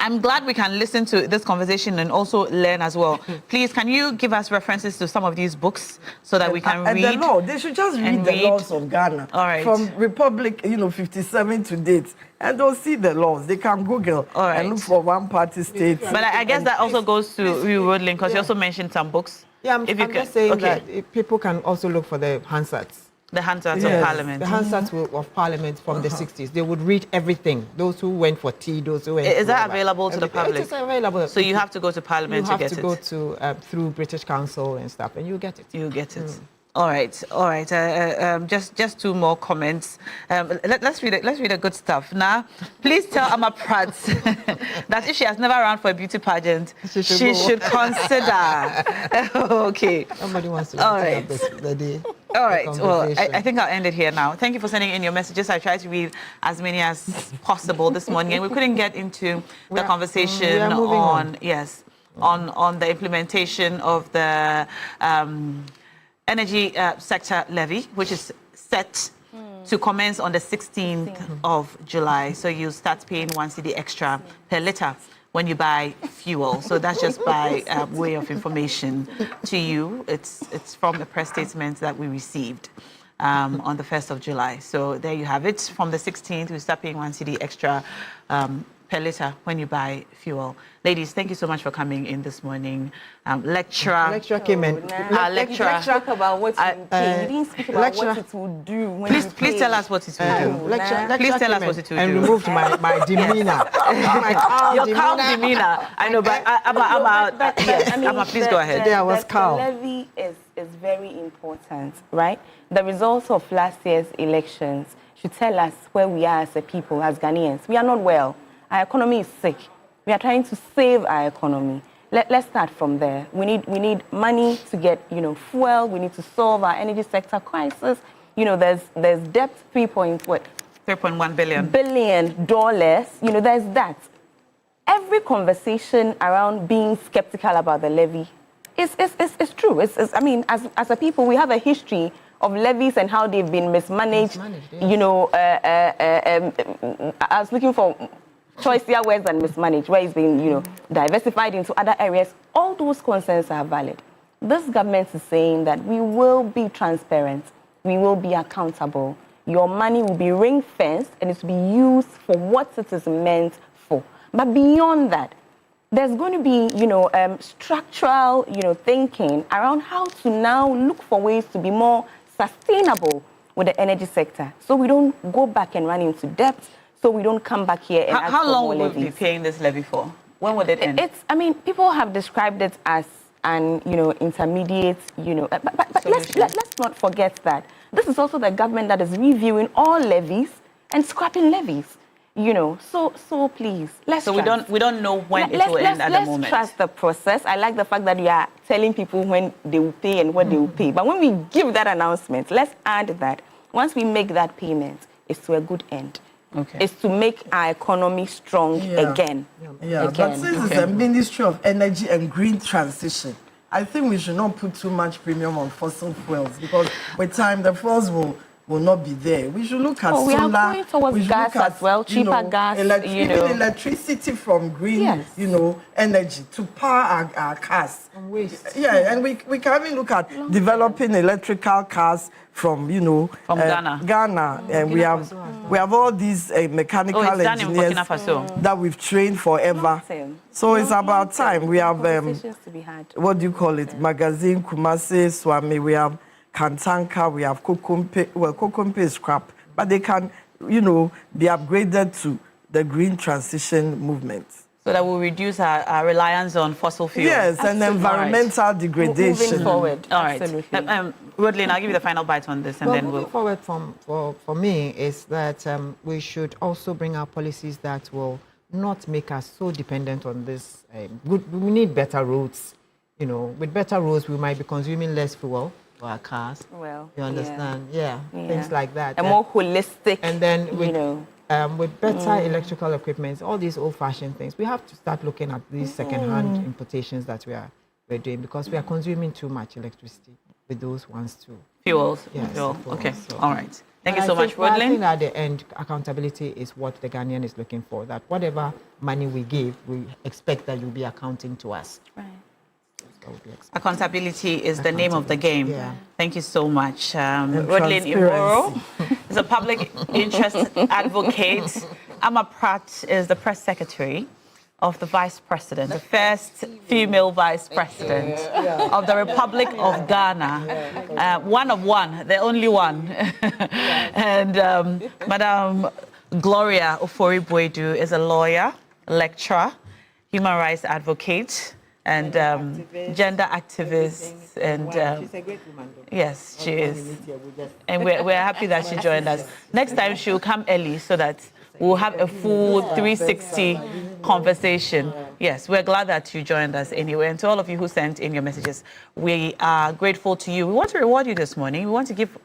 I'm glad we can listen to this conversation and also learn as well. Please, can you give us references to some of these books so that we can read? And the law, they should just read the laws of Ghana. All right. From Republic, 57 to date. And they'll see the laws. They can Google and look for one-party states. But I guess that also goes to you, Rodlin, because you also mentioned some books. Yeah, I'm just saying that people can also look for the Hansards. The Hansards of Parliament. The Hansards of Parliament from the 60s. They would read everything. Those who went for tea, those who went Is that available to the public? It is available. So you have to go to Parliament to get it? You have to go to through British Council and stuff, and you get it. You get it. All right. Just 2 more comments. Let's read the good stuff. Now, please tell Amma Pratt that if she has never run for a beauty pageant, she should consider. Okay. Somebody wants to. All right. The day. All right. Well, I think I'll end it here now. Thank you for sending in your messages. I tried to read as many as possible this morning, and we couldn't get into the conversation on the implementation of the energy sector levy, which is set to commence on the 16th of July. So you start paying 1 cedi extra per litre when you buy fuel. So that's just by way of information to you. It's from a press statement that we received on the 1st of July. So there you have it. From the 16th, we start paying 1 cedi extra per litre when you buy fuel. Ladies, thank you so much for coming in this morning. Lecturer came in. Lecturer talk about what you pay. You didn't speak about what it will do when you please tell us what it will do. Please tell us what it will do. And removed my demeanor. Your calm demeanor. I know, but Amma, please go ahead. There was calm. The levy is very important, right? The results of last year's elections should tell us where we are as a people, as Ghanaians. We are not well. Our economy is sick. We are trying to save our economy. Let's start from there. We need money to get fuel. We need to solve our energy sector crisis. There's debt $3.1 billion. There's that. Every conversation around being skeptical about the levy is true. As a people, we have a history of levies and how they've been mismanaged. I was looking for choicier words than mismanaged, where it's been, diversified into other areas. All those concerns are valid. This government is saying that we will be transparent, we will be accountable. Your money will be ring-fenced and it's to be used for what it is meant for. But beyond that, there's going to be, structural, thinking around how to now look for ways to be more sustainable with the energy sector, so we don't go back and run into debt. So we don't come back here and ask for more levies. How long will we be paying this levy for? When will it end? People have described it as an, intermediate, but let's not forget that this is also the government that is reviewing all levies and scrapping levies. So please, let's. So we don't know when it will end at the moment. Let's trust the process. I like the fact that you are telling people when they will pay and what they will pay. But when we give that announcement, let's add that once we make that payment, it's to a good end. Okay. Is to make our economy strong again. But since it's a Ministry of Energy and Green Transition, I think we should not put too much premium on fossil fuels, because with time the fuels will not be there. We should look at solar. We are going towards gas as well, cheaper gas. Even electricity from green, energy to power our cars. From waste. Yeah, and we can even look at developing electrical cars from from Ghana, and we have all these mechanical engineers that we've trained forever. So it's about time. We have what do you call it? Magazine, Kumasi, Swami. We have Kantanka, we have Kokompe. Well, Kokompe is scrap, but they can, be upgraded to the green transition movement. So that will reduce our reliance on fossil fuels. Yes, and environmental degradation. Moving forward. All right. Absolutely. Rodlin, I'll give you the final bite on this, and then we'll... Moving forward for me is that we should also bring out policies that will not make us so dependent on this. We need better roads. With better roads, we might be consuming less fuel. to our cars. Well, You understand? Yeah, things like that. A more holistic, and then with better electrical equipment, all these old-fashioned things, we have to start looking at these second-hand importations that we're doing, because we are consuming too much electricity with those ones too. Fuels. Yes. Fuel. Fuels, Okay. so. All right. Thank you And so I much, think, I Rodlin. think at the end, accountability is what the Ghanaian is looking for. That whatever money we give, we expect that you'll be accounting to us. Right. Accountability is the name of the game. Yeah. Thank you so much. Rodlin Imoro is a public interest advocate. Amma Pratt is the press secretary of the vice president, the first female vice president of the Republic of Ghana. One of one, the only one. And Madam Gloria Ofori-Boadu is a lawyer, lecturer, human rights advocate, and gender activist. And she's a great woman, though. yes, she is. And we're happy that she joined us. Next time she'll come early so that we'll have a full 360 conversation. Yes, we're glad that you joined us anyway. And to all of you who sent in your messages, we are grateful to you. We want to reward you this morning. We want to give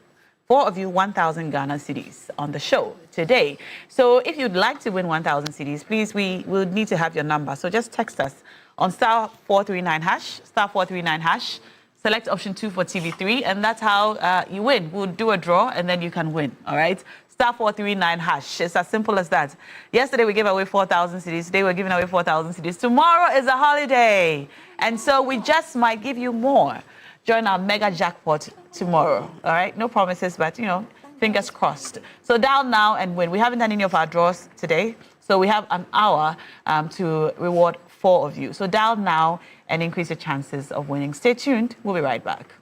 4 of you 1,000 Ghana cedis on the show today. So if you'd like to win 1,000 cedis, please, we will need to have your number. So just text us on *439#, *439#. Select option 2 for TV3, and that's how you win. We'll do a draw, and then you can win, all right? *439#. It's as simple as that. Yesterday, we gave away 4,000 cedis. Today, we're giving away 4,000 cedis. Tomorrow is a holiday, and so we just might give you more. Join our mega jackpot tomorrow, all right? No promises, but, fingers crossed. So dial now and win. We haven't done any of our draws today, so we have an hour to reward 4 of you. So dial now and increase your chances of winning. Stay tuned. We'll be right back.